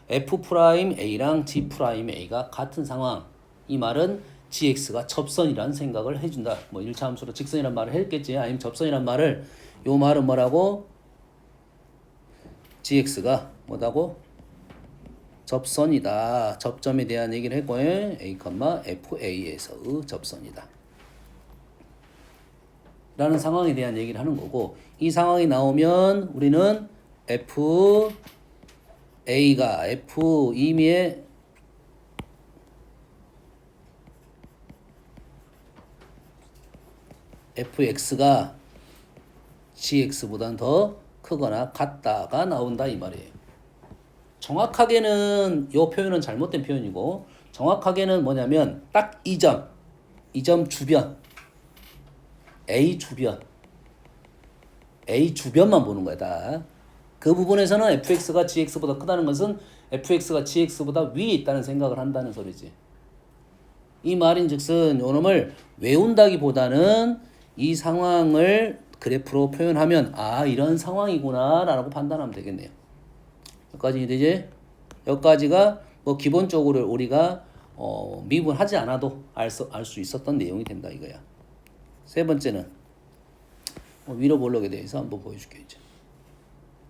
F'A랑 G'A가 같은 상황. 이 말은 GX가 접선이라는 생각을 해준다. 뭐 1차 함수로 직선이란 말을 했겠지. 아니면 접선이란 말을 요 말은 뭐라고? GX가 뭐다고? 접선이다. 접점에 대한 얘기를 했고 A, FA에서의 접선이다. 라는 상황에 대한 얘기를 하는 거고 이 상황이 나오면 우리는 FA가 F 임의의 FX가 GX보다는 더 크거나 같다가 나온다 이 말이에요. 정확하게는 이 표현은 잘못된 표현이고 정확하게는 뭐냐면 딱 이 점 주변 A 주변만 보는 거야 다. 그 부분에서는 fx가 gx보다 크다는 것은 fx가 gx보다 위에 있다는 생각을 한다는 소리지. 이 말인즉슨 요놈을 외운다기보다는 이 상황을 그래프로 표현하면 아 이런 상황이구나 라고 판단하면 되겠네요. 여기까지 되지? 여기까지가 뭐 기본적으로 우리가 미분하지 않아도 알 수 있었던 내용이 된다 이거야. 세 번째는 위로 볼록에 대해서 한번 보여줄게요. 이제.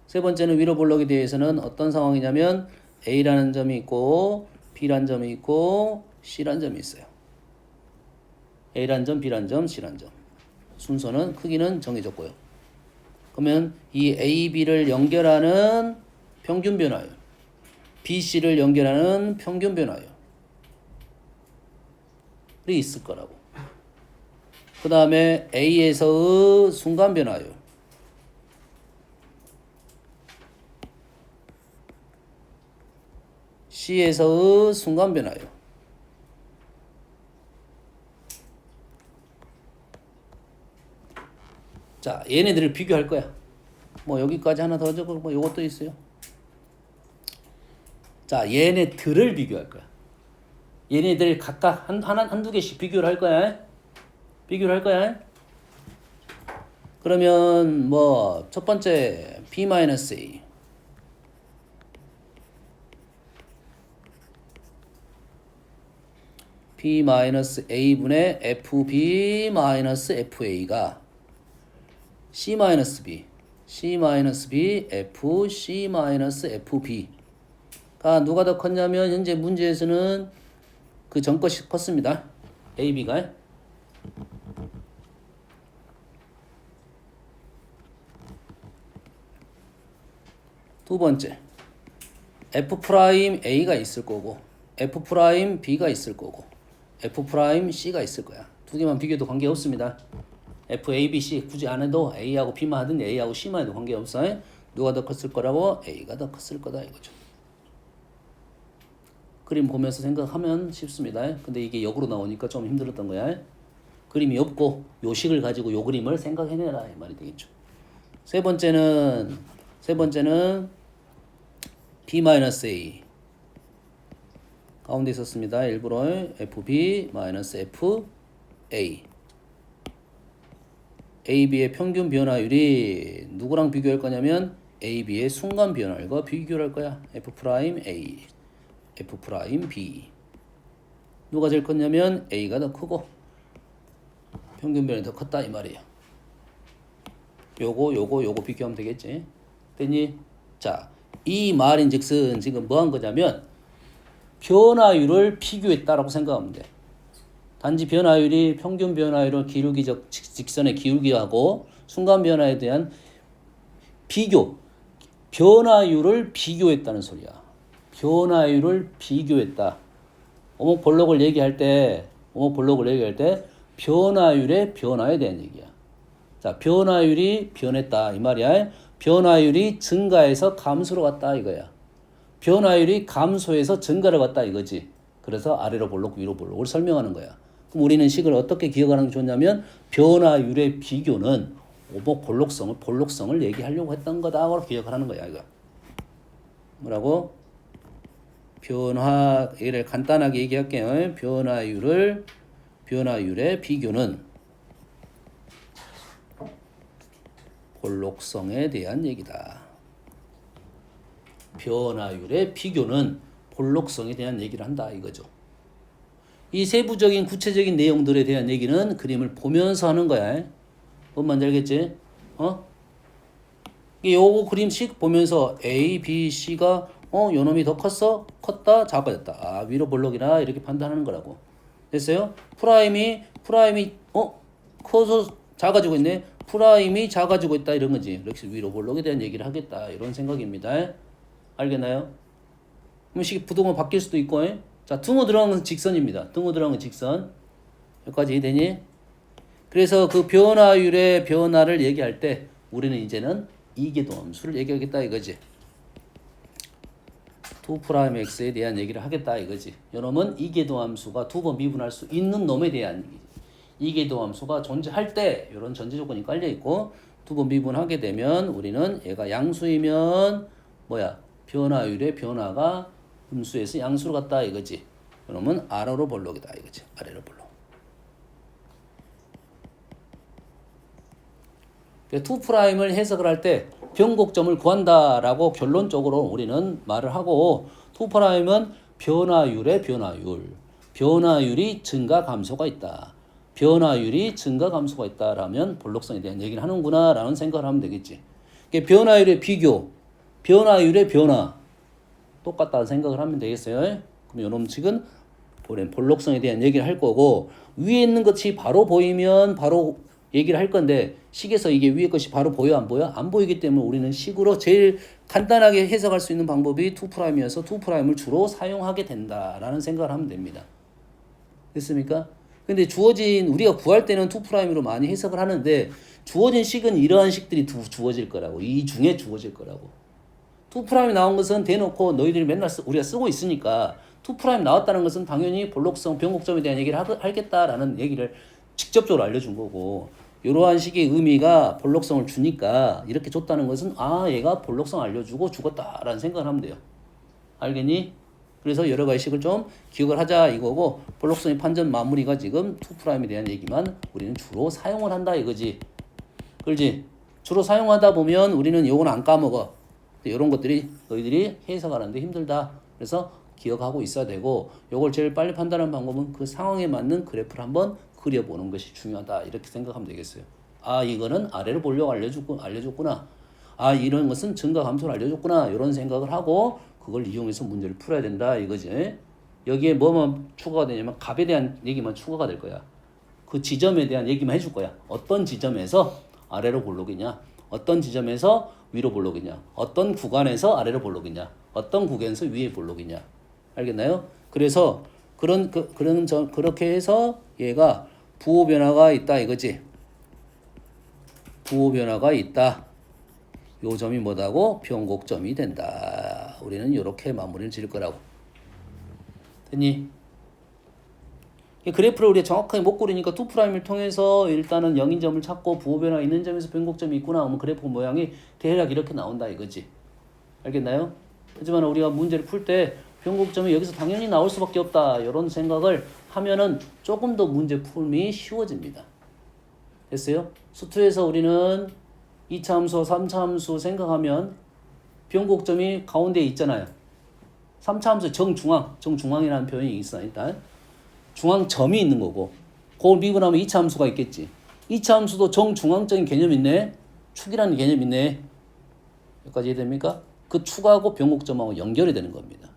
세 번째는 위로 볼록에 대해서는 어떤 상황이냐면 A라는 점이 있고 B라는 점이 있고 C라는 점이 있어요. A라는 점, B라는 점, C라는 점. 순서는 크기는 정해졌고요. 그러면 이 A, B를 연결하는 평균 변화율, B, C를 연결하는 평균 변화율이 있을 거라고. 그 다음에 A에서의 순간 변화율, C에서의 순간 변화율. 자, 얘네들을 비교할 거야. 뭐 여기까지 하나 더 적고 뭐 요것도 있어요. 자, 얘네들을 비교할 거야. 얘네들 각각 한두 개씩 비교를 할 거야. 비교를 할 거야. 그러면 뭐 첫 번째 B-A B-A분의 FB-FA가 C-B C-B F C-FB가 누가 더 컸냐면 현재 문제에서는 그 전 것이 컸습니다. AB가. 두 번째 F'A가 있을 거고 F'B가 있을 거고 F'C가 있을 거야. 두 개만 비교해도 관계없습니다. F, A, B, C 굳이 안 해도 A하고 B만 하든 A하고 C만 해도 관계없어. 누가 더 컸을 거라고? A가 더 컸을 거다 이거죠. 그림 보면서 생각하면 쉽습니다. 근데 이게 역으로 나오니까 좀 힘들었던 거야. 그림이 없고 요식을 가지고 요 그림을 생각해내라 이 말이 되겠죠. 세 번째는 B-A 가운데 있었습니다. 일부러 FB-FA AB의 평균 변화율이 누구랑 비교할 거냐면 AB의 순간 변화율과 비교를 할 거야. F'A, F'B 누가 제일 컸냐면 A가 더 크고 평균 변화율이 더 컸다 이 말이에요. 요거 비교하면 되겠지. 됐니? 자, 이 말인즉슨 지금 뭐 한 거냐면 변화율을 비교했다라고 생각하면 돼. 단지 변화율이 평균 변화율을 기울기적 직선의 기울기하고 순간 변화에 대한 비교, 변화율을 비교했다는 소리야. 변화율을 비교했다. 오목볼록을 얘기할 때 변화율의 변화에 대한 얘기야. 자, 변화율이 변했다 이 말이야. 변화율이 증가해서 감소로 갔다 이거야. 변화율이 감소해서 증가를 갔다 이거지. 그래서 아래로 볼록 위로 볼록을 설명하는 거야. 그럼 우리는 식을 어떻게 기억하는 게 좋냐면 변화율의 비교는 오목 볼록성을 얘기하려고 했던 거다라고 기억하는 거야 이거. 뭐라고? 변화를 간단하게 얘기할게요. 변화율의 비교는 볼록성에 대한 얘기다. 변화율의 비교는 볼록성에 대한 얘기를 한다 이거죠. 이 세부적인 구체적인 내용들에 대한 얘기는 그림을 보면서 하는 거야. 뭔 말인지 알겠지? 요거 그림씩 보면서 A, B, C가 요놈이 더 컸다, 작아졌다. 아, 위로 볼록이라 이렇게 판단하는 거라고. 됐어요? 프라임이 커서 작아지고 있네. 프라임이 작아지고 있다 이런 거지. 역시 위로 볼록에 대한 얘기를 하겠다 이런 생각입니다. 알겠나요? 그럼 식이 부동은 바뀔 수도 있고. 자, 등호 들어간 건 직선입니다. 등호 들어간 건 직선. 여기까지 되니? 그래서 그 변화율의 변화를 얘기할 때 우리는 이제는 이계도 함수를 얘기하겠다 이거지. 2'x에 대한 얘기를 하겠다 이거지. 요놈은 이계도함수가 두 번 미분할 수 있는 놈에 대한 얘기지. 이계도함수가 존재할 때 이런 전제 조건이 깔려 있고 두 번 미분하게 되면 우리는 얘가 양수이면 뭐야? 변화율의 변화가 음수에서 양수로 갔다 이거지. 그러면 아래로 볼록이다 이거지. 아래로 볼록. 2'을 해석을 할 때 변곡점을 구한다라고 결론적으로 우리는 말을 하고 2'은 변화율의 변화율. 변화율이 증가 감소가 있다. 변화율이 증가 감소가 있다라면 볼록성에 대한 얘기를 하는구나라는 생각을 하면 되겠지. 변화율의 비교, 변화율의 변화 똑같다는 생각을 하면 되겠어요. 그럼 이놈 측은 우리는 볼록성에 대한 얘기를 할 거고 위에 있는 것이 바로 보이면 바로 얘기를 할 건데 식에서 이게 위에 것이 바로 보여 안 보여? 안 보이기 때문에 우리는 식으로 제일 간단하게 해석할 수 있는 방법이 2'이어서 2'을 주로 사용하게 된다라는 생각을 하면 됩니다. 됐습니까? 근데 주어진 우리가 구할 때는 2'으로 많이 해석을 하는데 주어진 식은 이러한 식들이 주어질 거라고. 이 중에 주어질 거라고. 2'이 나온 것은 대놓고 너희들이 맨날 우리가 쓰고 있으니까 2' 나왔다는 것은 당연히 볼록성 변곡점에 대한 얘기를 하겠다라는 얘기를 직접적으로 알려준 거고 이러한 식의 의미가 볼록성을 주니까 이렇게 줬다는 것은 아 얘가 볼록성 알려주고 죽었다라는 생각을 하면 돼요. 알겠니? 그래서 여러 가지 식을 좀 기억을 하자 이거고 볼록성의 판전 마무리가 지금 2'에 대한 얘기만 우리는 주로 사용을 한다 이거지. 그렇지? 주로 사용하다 보면 우리는 요건 안 까먹어. 이런 것들이 너희들이 해석하는데 힘들다. 그래서 기억하고 있어야 되고 요걸 제일 빨리 판단하는 방법은 그 상황에 맞는 그래프를 한번 그려보는 것이 중요하다. 이렇게 생각하면 되겠어요. 아 이거는 아래로 보려고 알려줬구나. 아 이런 것은 증가 감소를 알려줬구나. 이런 생각을 하고 그걸 이용해서 문제를 풀어야 된다. 이거지. 여기에 뭐만 추가가 되냐면 값에 대한 얘기만 추가가 될 거야. 그 지점에 대한 얘기만 해줄 거야. 어떤 지점에서 아래로 볼록이냐. 어떤 지점에서 위로 볼록이냐. 어떤 구간에서 아래로 볼록이냐. 어떤 구간에서 위에 볼록이냐. 알겠나요? 그래서 그렇게 해서 얘가 부호 변화가 있다 이거지. 부호 변화가 있다. 요 점이 뭐다고? 변곡점이 된다. 우리는 이렇게 마무리를 지을 거라고. 됐니? 그래프를 우리가 정확하게 못 그리니까 2'을 통해서 일단은 0인점을 찾고 부호 변화가 있는 점에서 변곡점이 있구나 하면 그래프 모양이 대략 이렇게 나온다 이거지. 알겠나요? 하지만 우리가 문제를 풀 때 변곡점이 여기서 당연히 나올 수밖에 없다. 이런 생각을 하면은 조금 더 문제 풀기 쉬워집니다. 됐어요? 수투에서 우리는 2차 함수, 3차 함수 생각하면 변곡점이 가운데에 있잖아요. 3차 함수 정중앙이라는 표현이 있어. 일단 중앙점이 있는 거고 그걸 미분하면 2차 함수가 있겠지. 2차 함수도 정중앙적인 개념이 있네. 축이라는 개념이 있네. 여기까지 이해됩니까? 그 축하고 변곡점하고 연결이 되는 겁니다.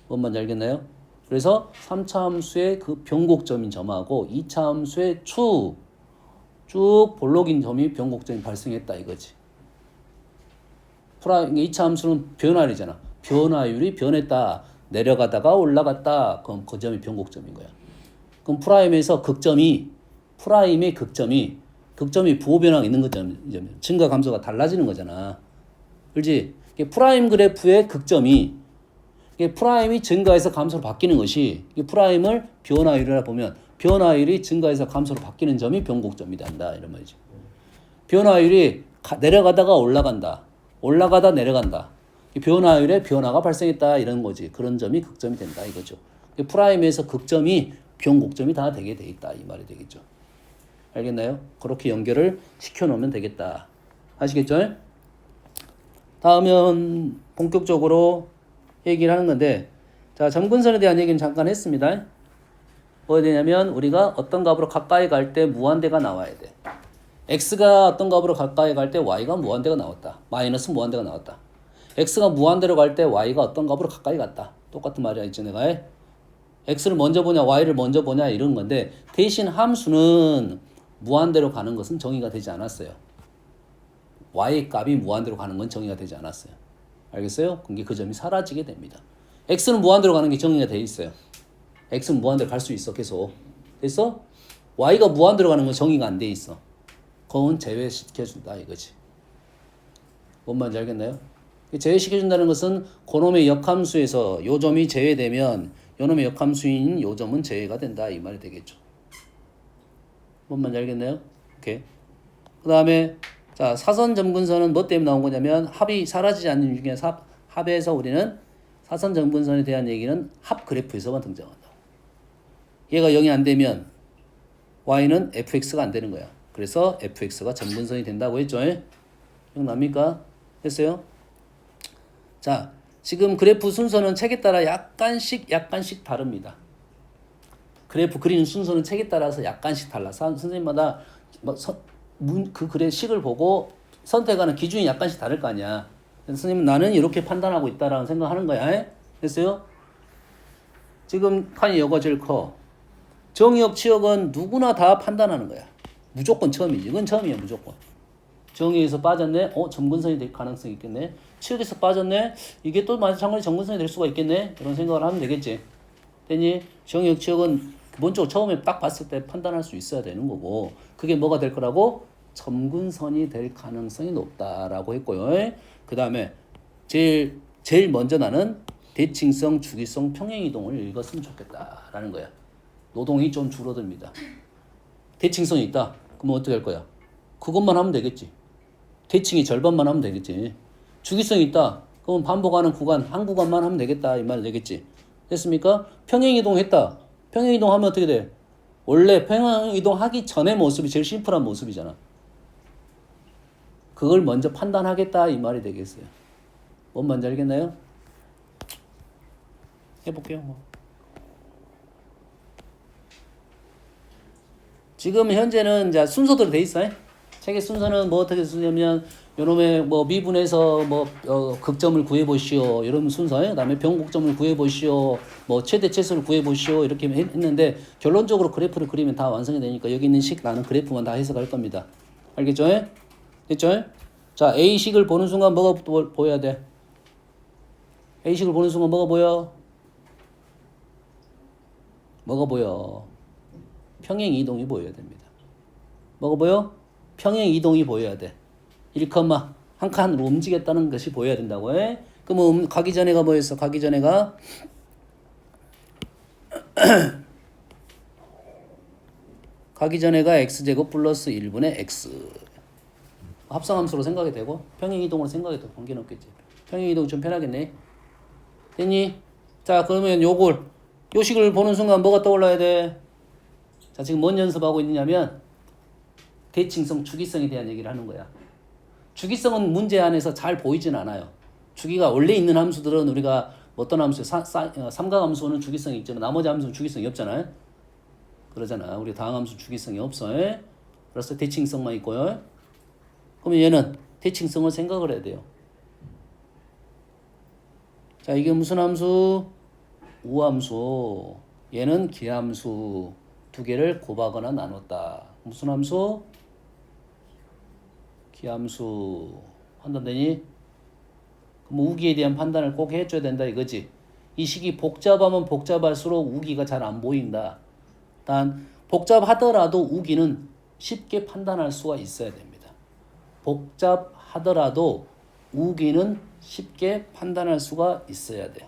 뭔 말인지 알겠나요? 그래서 3차 함수의 그 변곡점인 점하고 2차 함수의 쭉 볼록인 점이 변곡점이 발생했다 이거지. 2차 함수는 변화율이잖아. 변화율이 변했다. 내려가다가 올라갔다. 그럼 그 점이 변곡점인 거야. 그럼 프라임의 극점이 부호 변화가 있는 거잖아. 증가 감소가 달라지는 거잖아. 그렇지? 프라임 그래프의 극점이 프라임이 증가해서 감소로 바뀌는 것이 프라임을 변화율이라 보면 변화율이 증가해서 감소로 바뀌는 점이 변곡점이 된다 이런 말이죠. 변화율이 내려가다가 올라간다. 올라가다 내려간다. 변화율에 변화가 발생했다 이런 거지. 그런 점이 극점이 된다 이거죠. 프라임에서 극점이 변곡점이 다 되게 돼 있다 이 말이 되겠죠. 알겠나요? 그렇게 연결을 시켜놓으면 되겠다. 아시겠죠? 다음은 본격적으로 얘기를 하는 건데 자 점근선에 대한 얘기는 잠깐 했습니다. 뭐가 되냐면 우리가 어떤 값으로 가까이 갈 때 무한대가 나와야 돼. x가 어떤 값으로 가까이 갈 때 y가 무한대가 나왔다. 마이너스 무한대가 나왔다. x가 무한대로 갈 때 y가 어떤 값으로 가까이 갔다. 똑같은 말이야 있죠 내가. x를 먼저 보냐 y를 먼저 보냐 이런 건데 대신 함수는 무한대로 가는 것은 정의가 되지 않았어요. y 값이 무한대로 가는 건 정의가 되지 않았어요. 알겠어요? 그게 그 점이 사라지게 됩니다. x는 무한대로 가는 게 정의가 돼 있어요. x는 무한대로 갈 수 있어 계속. 됐어? y가 무한대로 가는 건 정의가 안 돼 있어. 그건 제외시켜준다 이거지. 뭔 말인지 알겠나요? 제외시켜준다는 것은 그놈의 역함수에서 요 점이 제외되면 요놈의 역함수인 요 점은 제외가 된다 이 말이 되겠죠. 뭔 말인지 알겠나요? 오케이. 그 다음에 자 사선 점근선은 뭐 때문에 나온 거냐면 합이 사라지지 않는 이유 중에 합에서 우리는 사선 점근선에 대한 얘기는 합 그래프에서만 등장한다. 얘가 0이 안 되면 y는 fx가 안 되는 거야. 그래서 fx가 점근선이 된다고 했죠. 기억납니까? 됐어요? 자, 지금 그래프 순서는 책에 따라 약간씩 다릅니다. 그래프 그리는 순서는 책에 따라서 약간씩 달라. 선생님마다 그 글의 식을 보고 선택하는 기준이 약간씩 다를 거 아니야. 선생님은 나는 이렇게 판단하고 있다라고 생각하는 거야. 됐어요? 지금 칸이 여가 제일 커. 정의역, 치역은 누구나 다 판단하는 거야. 무조건 처음이지. 이건 처음이야, 무조건. 정의에서 빠졌네? 점근선이 될 가능성이 있겠네? 치역에서 빠졌네? 이게 또 마찬가지로 점근선이 될 수가 있겠네? 이런 생각을 하면 되겠지. 됐니? 정의역, 치역은 기본적으로 처음에 딱 봤을 때 판단할 수 있어야 되는 거고, 그게 뭐가 될 거라고? 점근선이 될 가능성이 높다라고 했고요. 그 다음에 제일 먼저 나는 대칭성, 주기성, 평행이동을 읽었으면 좋겠다라는 거야. 노동이 좀 줄어듭니다. 대칭성이 있다. 그러면 어떻게 할 거야? 그것만 하면 되겠지. 대칭이 절반만 하면 되겠지. 주기성이 있다. 그럼 반복하는 구간, 한 구간만 하면 되겠다. 이 말 되겠지. 됐습니까? 평행이동 했다. 평행이동 하면 어떻게 돼? 원래 평행이동 하기 전의 모습이 제일 심플한 모습이잖아. 그걸 먼저 판단하겠다. 이 말이 되겠어요. 뭔 말인지 알겠나요? 해볼게요. 뭐. 지금 현재는 이제 순서대로 돼 있어요. 책의 순서는 뭐 어떻게 쓰냐면 요놈의 뭐 미분에서 뭐 극점을 구해 보시오 이런 순서예요. 그다음에 변곡점을 구해 보시오, 뭐 최대 최소를 구해 보시오 이렇게 했는데 결론적으로 그래프를 그리면 다 완성이 되니까 여기 있는 식 나는 그래프만 다 해석할 겁니다. 알겠죠? 됐죠? 자, A식을 보는 순간 뭐가 보여야 돼? A식을 보는 순간 뭐가 보여? 뭐가 보여? 평행 이동이 보여야 됩니다. 뭐가 보여? 평행 이동이 보여야 돼. 1, 한 칸으로 움직였다는 것이 보여야 된다고 해. 그러면 가기 전에가 뭐였어? 가기 전에가 x제곱 플러스 1분의 x. 합성함수로 생각이 되고 평행이동으로 생각이 더 관계는 없겠지. 평행이동 좀 편하겠네. 됐니? 자, 그러면 요 식을 보는 순간 뭐가 떠올라야 돼? 자, 지금 뭔 연습하고 있느냐면 대칭성, 주기성에 대한 얘기를 하는 거야. 주기성은 문제 안에서 잘 보이진 않아요. 주기가 원래 있는 함수들은 우리가 어떤 함수, 삼각함수는 주기성이 있지만 나머지 함수는 주기성이 없잖아요. 그러잖아. 우리 다항함수 주기성이 없어요. 그래서 대칭성만 있고요. 그러면 얘는 대칭성을 생각을 해야 돼요. 자, 이게 무슨 함수? 우함수. 얘는 기함수. 두 개를 곱하거나 나눴다. 무슨 함수? 기함수. 판단되니? 그럼 우기에 대한 판단을 꼭 해줘야 된다 이거지. 이 식이 복잡하면 복잡할수록 우기가 잘 안 보인다. 단 복잡하더라도 우기는 쉽게 판단할 수가 있어야 됩니다. 복잡하더라도 우기는 쉽게 판단할 수가 있어야 돼.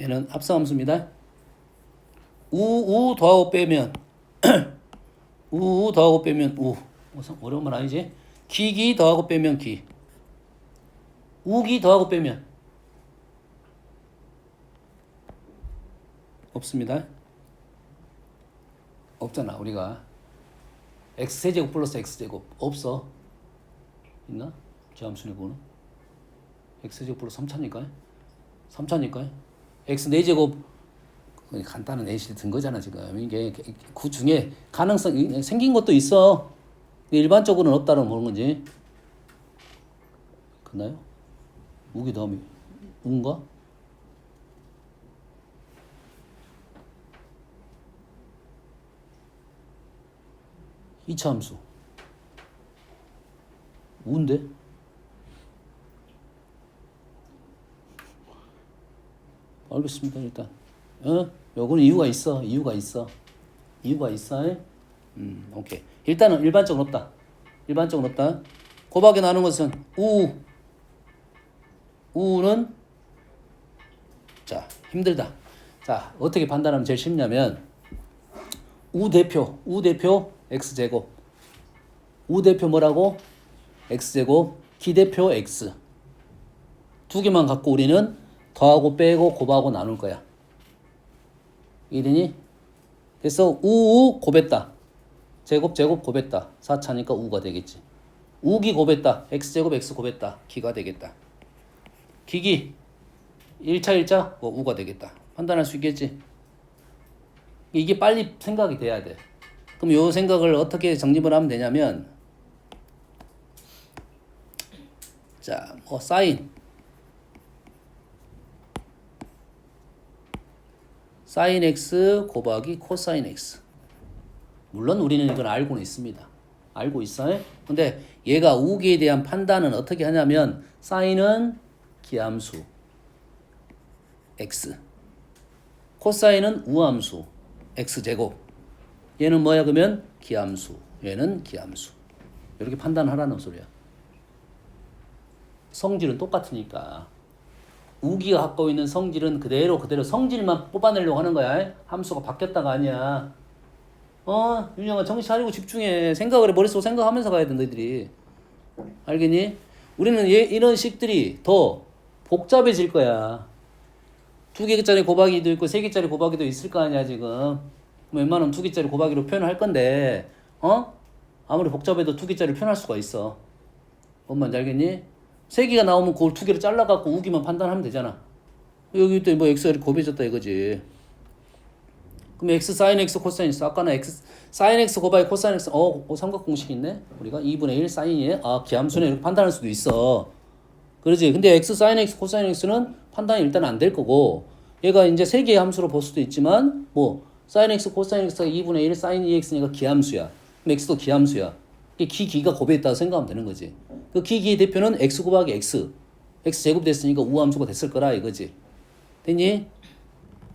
얘는 합성함수입니다. 우 더하고 빼면 우 더하고 빼면 어려운 말 아니지? 기기 더하고 빼면 기. 우기 더하고 빼면 없습니다. 없잖아. 우리가 x세제곱 플러스 x제곱 없어. 있나? 저 함수네 그거는. x제곱 플러스 3차니까요. x 4제곱 간단한 ACD 든 거잖아 지금. 이게 그 중에 가능성 생긴 것도 있어. 일반적으로는 없다는 보는 거지. 그나요? 우기 다음에 우인가? 이차 함수. 우인데? 알겠습니다 일단. 요거는 이유가 있어. 오케이. 일단은 일반적으로 없다. 곱하기 나눈 것은 우는 자 힘들다. 자 어떻게 판단하면 제일 쉽냐면 우대표 x제곱. 우대표 뭐라고? x제곱. 기대표 x. 두 개만 갖고 우리는 더하고 빼고 곱하고 나눌 거야. 이해되니? 그래서 우 곱했다. 제곱 곱했다. 4차니까 우가 되겠지. 우기 곱했다. x제곱 x 곱했다. 기가 되겠다. 기기 1차 우가 되겠다. 판단할 수 있겠지? 이게 빨리 생각이 돼야 돼. 그럼 요 생각을 어떻게 정립을 하면 되냐면 자, 사인 x 곱하기 코사인 x. 물론 우리는 이건 알고는 있습니다. 알고 있어요. 근데 얘가 우기에 대한 판단은 어떻게 하냐면 사인은 기함수 x, 코사인은 우함수 x제곱. 얘는 뭐야 그러면 기함수, 얘는 기함수. 이렇게 판단하라는 소리야. 성질은 똑같으니까. 우기가 갖고 있는 성질은 그대로 성질만 뽑아내려고 하는 거야. 함수가 바뀌었다가 아니야. 윤영아 정신 차리고 집중해. 생각을 해. 머릿속으로 생각하면서 가야 돼 너희들이. 알겠니? 우리는 이런 식들이 더 복잡해질 거야. 2개짜리 곱하기도 있고 3개짜리 곱하기도 있을 거 아니야 지금. 웬만하면 2개짜리 곱하기로 표현할 건데 아무리 복잡해도 2개짜리 표현할 수가 있어. 뭔 말인지 알겠니? 3개가 나오면 그걸 2개로 잘라갖고 우기만 판단하면 되잖아. 여기 또 뭐 x가 곱해졌다 이거지. 그럼 x sin x 코사인 x. 아까는 x sin x 곱하기 코사인 x. 삼각공식 있네. 우리가 2분의 1 사인이 기함수네 이렇게 판단할 수도 있어. 그러지. 근데 x sin x 코사인 x는 판단이 일단 안 될 거고 얘가 이제 3개의 함수로 볼 수도 있지만 뭐 sin x 코사인 x가 2분의 1 sin 2x니까 기함수야. 그럼 x도 기함수야. 기가 곱해있다고 생각하면 되는 거지. 그 기의 대표는 x 곱하기 x. x 제곱 됐으니까 우함수가 됐을 거라 이거지. 됐니?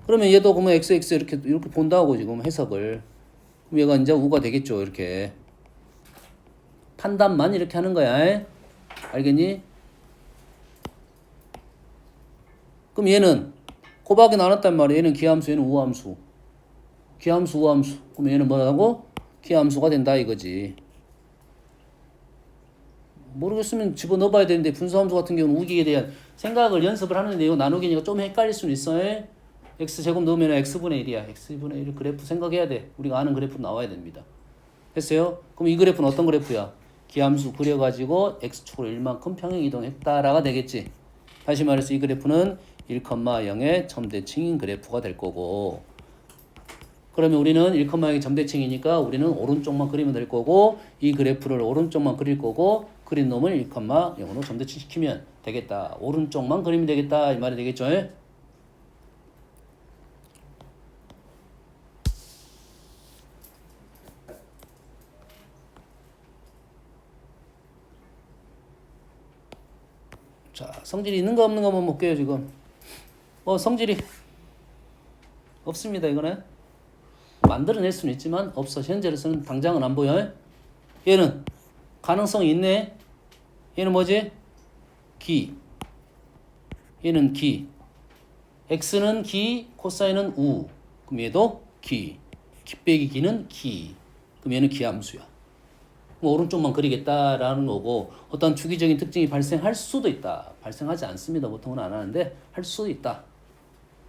그러면 얘도 그러면 x 이렇게 본다고 지금 해석을. 그럼 얘가 이제 우가 되겠죠. 이렇게. 판단만 이렇게 하는 거야. 알겠니? 그럼 얘는 곱하기 나눴단 말이야. 얘는 기함수, 얘는 우함수. 기함수, 우함수. 그럼 얘는 뭐라고? 기함수가 된다 이거지. 모르겠으면 집어넣어봐야 되는데 분수함수 같은 경우는 우기에 대한 생각을 연습을 하는데 이거 나누기니까 좀 헷갈릴 수는 있어. x제곱 넣으면 x분의 1이야. x분의 1 그래프 생각해야 돼. 우리가 아는 그래프 나와야 됩니다. 됐어요? 그럼 이 그래프는 어떤 그래프야? 기함수 그려가지고 x축으로 1만큼 평행 이동했다라가 되겠지. 다시 말해서 이 그래프는 1,0의 점대칭인 그래프가 될 거고 그러면 우리는 1,0의 점대칭이니까 우리는 오른쪽만 그리면 될 거고 이 그래프를 오른쪽만 그릴 거고 그린 놈을 1,0로 점대칭 시키면 되겠다. 오른쪽만 그리면 되겠다. 이 말이 되겠죠? 자, 성질이 있는 거 없는 거 한번 볼게요, 지금. 성질이 없습니다, 이거는. 만들어낼 수는 있지만 없어. 현재로서는 당장은 안 보여. 얘는 가능성이 있네. 얘는 뭐지? 기. 얘는 기. x는 기, 코사인은 우. 그럼 얘도 기. 기 빼기 기는 기. 그럼 얘는 기함수야. 오른쪽만 그리겠다라는 거고 어떤 주기적인 특징이 발생할 수도 있다. 발생하지 않습니다. 보통은 안 하는데 할 수도 있다.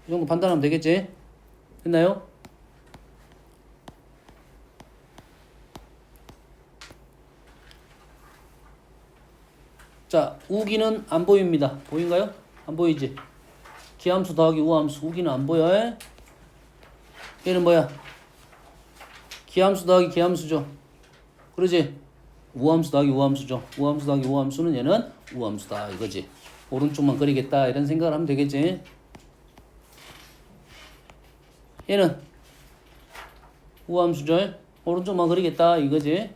이 정도 판단하면 되겠지? 됐나요? 자, 우기는 안 보입니다. 보인가요? 안 보이지? 기함수 더하기 우함수. 우기는 안 보여. 얘는 뭐야? 기함수 더하기 기함수죠. 그러지? 우함수 더하기 우함수죠. 우함수 더하기 우함수는 얘는 우함수다 이거지. 오른쪽만 그리겠다 이런 생각을 하면 되겠지. 얘는 우함수죠. 오른쪽만 그리겠다 이거지.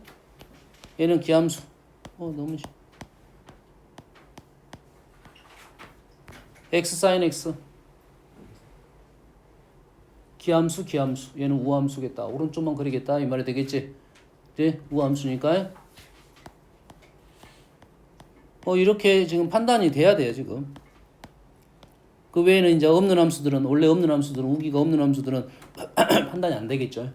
얘는 기함수. 너무 쉽. x sin x. 기함수 기함수. 얘는 우함수겠다. 오른쪽만 그리겠다 이 말이 되겠지. 네? 우함수니까. 이렇게 지금 판단이 돼야 돼요 지금. 그 외에는 이제 없는 함수들은 원래 없는 함수들은 우기가 없는 함수들은 판단이 안 되겠죠.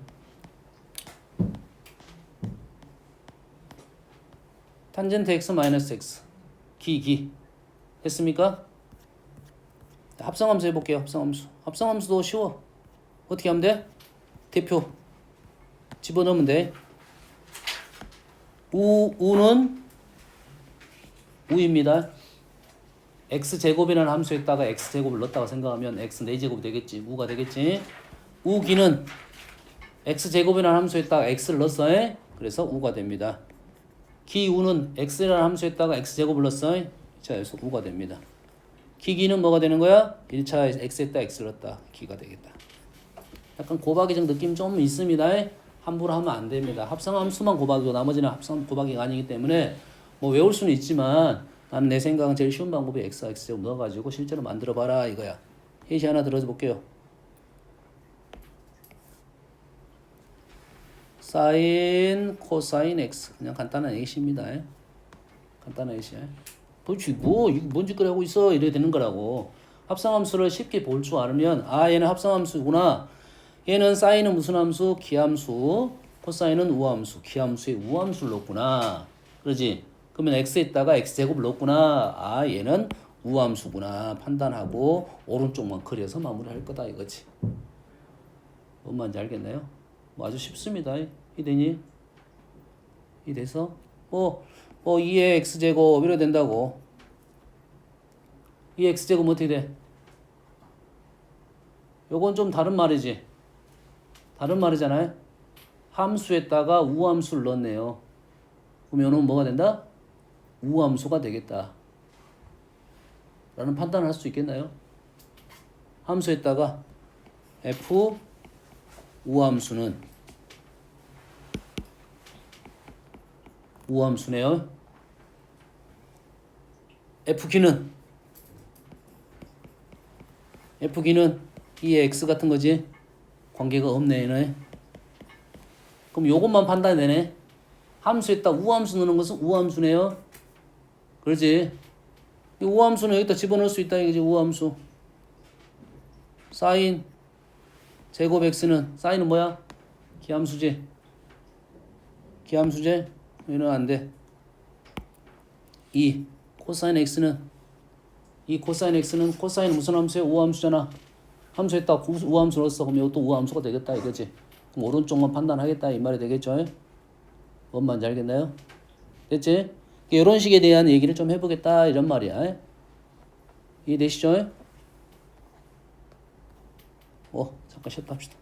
탄젠트 x 마이너스 x 기 했습니까? 합성함수 해볼게요. 합성함수도 쉬워. 어떻게 하면 돼? 대표 집어넣으면 돼. 우는 우입니다. x제곱이라는 함수에다가 x제곱을 넣었다고 생각하면 x 4제곱이 되겠지. 우가 되겠지. 우기는 x제곱이라는 함수에다가 x를 넣었어. 그래서 우가 됩니다. 기우는 x라는 함수에다가 x제곱을 넣었어. 자, 그래서 우가 됩니다. 기기는 뭐가 되는 거야? 1차 x에다 x를 넣었다. 기가 되겠다. 약간 고박이적 느낌 좀 있습니다. 함부로 하면 안 됩니다. 합성함수만 고박이고 나머지는 합성 고박이가 아니기 때문에 뭐 외울 수는 있지만 나는 내 생각은 제일 쉬운 방법이 x와 x제곱 넣어가지고 실제로 만들어봐라 이거야. 예시 하나 들어볼게요. 사인, 코사인 x 그냥 간단한 예시입니다. 간단한 예시야. 그렇지 뭐 이거 뭔 짓거리 하고 있어 이래 되는 거라고. 합성함수를 쉽게 볼 줄 알면 얘는 합성함수구나. 얘는 사인은 무슨 함수? 기함수. 코사인은 우함수. 기함수에 우함수를 넣었구나. 그러지? 그러면 x에다가 x제곱을 넣었구나. 얘는 우함수구나. 판단하고 오른쪽만 그려서 마무리할 거다 이거지. 뭔 말인지 알겠나요? 뭐 아주 쉽습니다. 이되니? 이돼서 2의 x제곱 이래 된다고. 2의 x제곱 어떻게 돼? 요건 좀 다른 말이지. 다른 말이잖아요. 함수에다가 우함수를 넣었네요. 그러면 요는 뭐가 된다? 우함수가 되겠다. 라는 판단을 할 수 있겠나요? 함수에다가 f 우함수는 우함수네요. f기는 이 x 같은 거지. 관계가 없네 얘네. 그럼 요것만 판단이 되네. 함수에다 우함수 넣는 것은 우함수네요. 그렇지? 이 우함수는 여기다 집어넣을 수 있다 이거지. 우함수 사인 제곱 x는 사인은 뭐야? 기함수지. 얘는 안 돼. 코사인 x는 코사인 무슨 함수야? 우함수잖아. 함수에다 우함수 넣었어. 그럼 이것도 우함수가 되겠다 이거지. 그럼 오른쪽만 판단하겠다 이 말이 되겠죠? 뭔 말인지 알겠나요? 됐지? 이런 식에 대한 얘기를 좀 해보겠다 이런 말이야. 이해되시죠? 잠깐 쉬었다 합시다.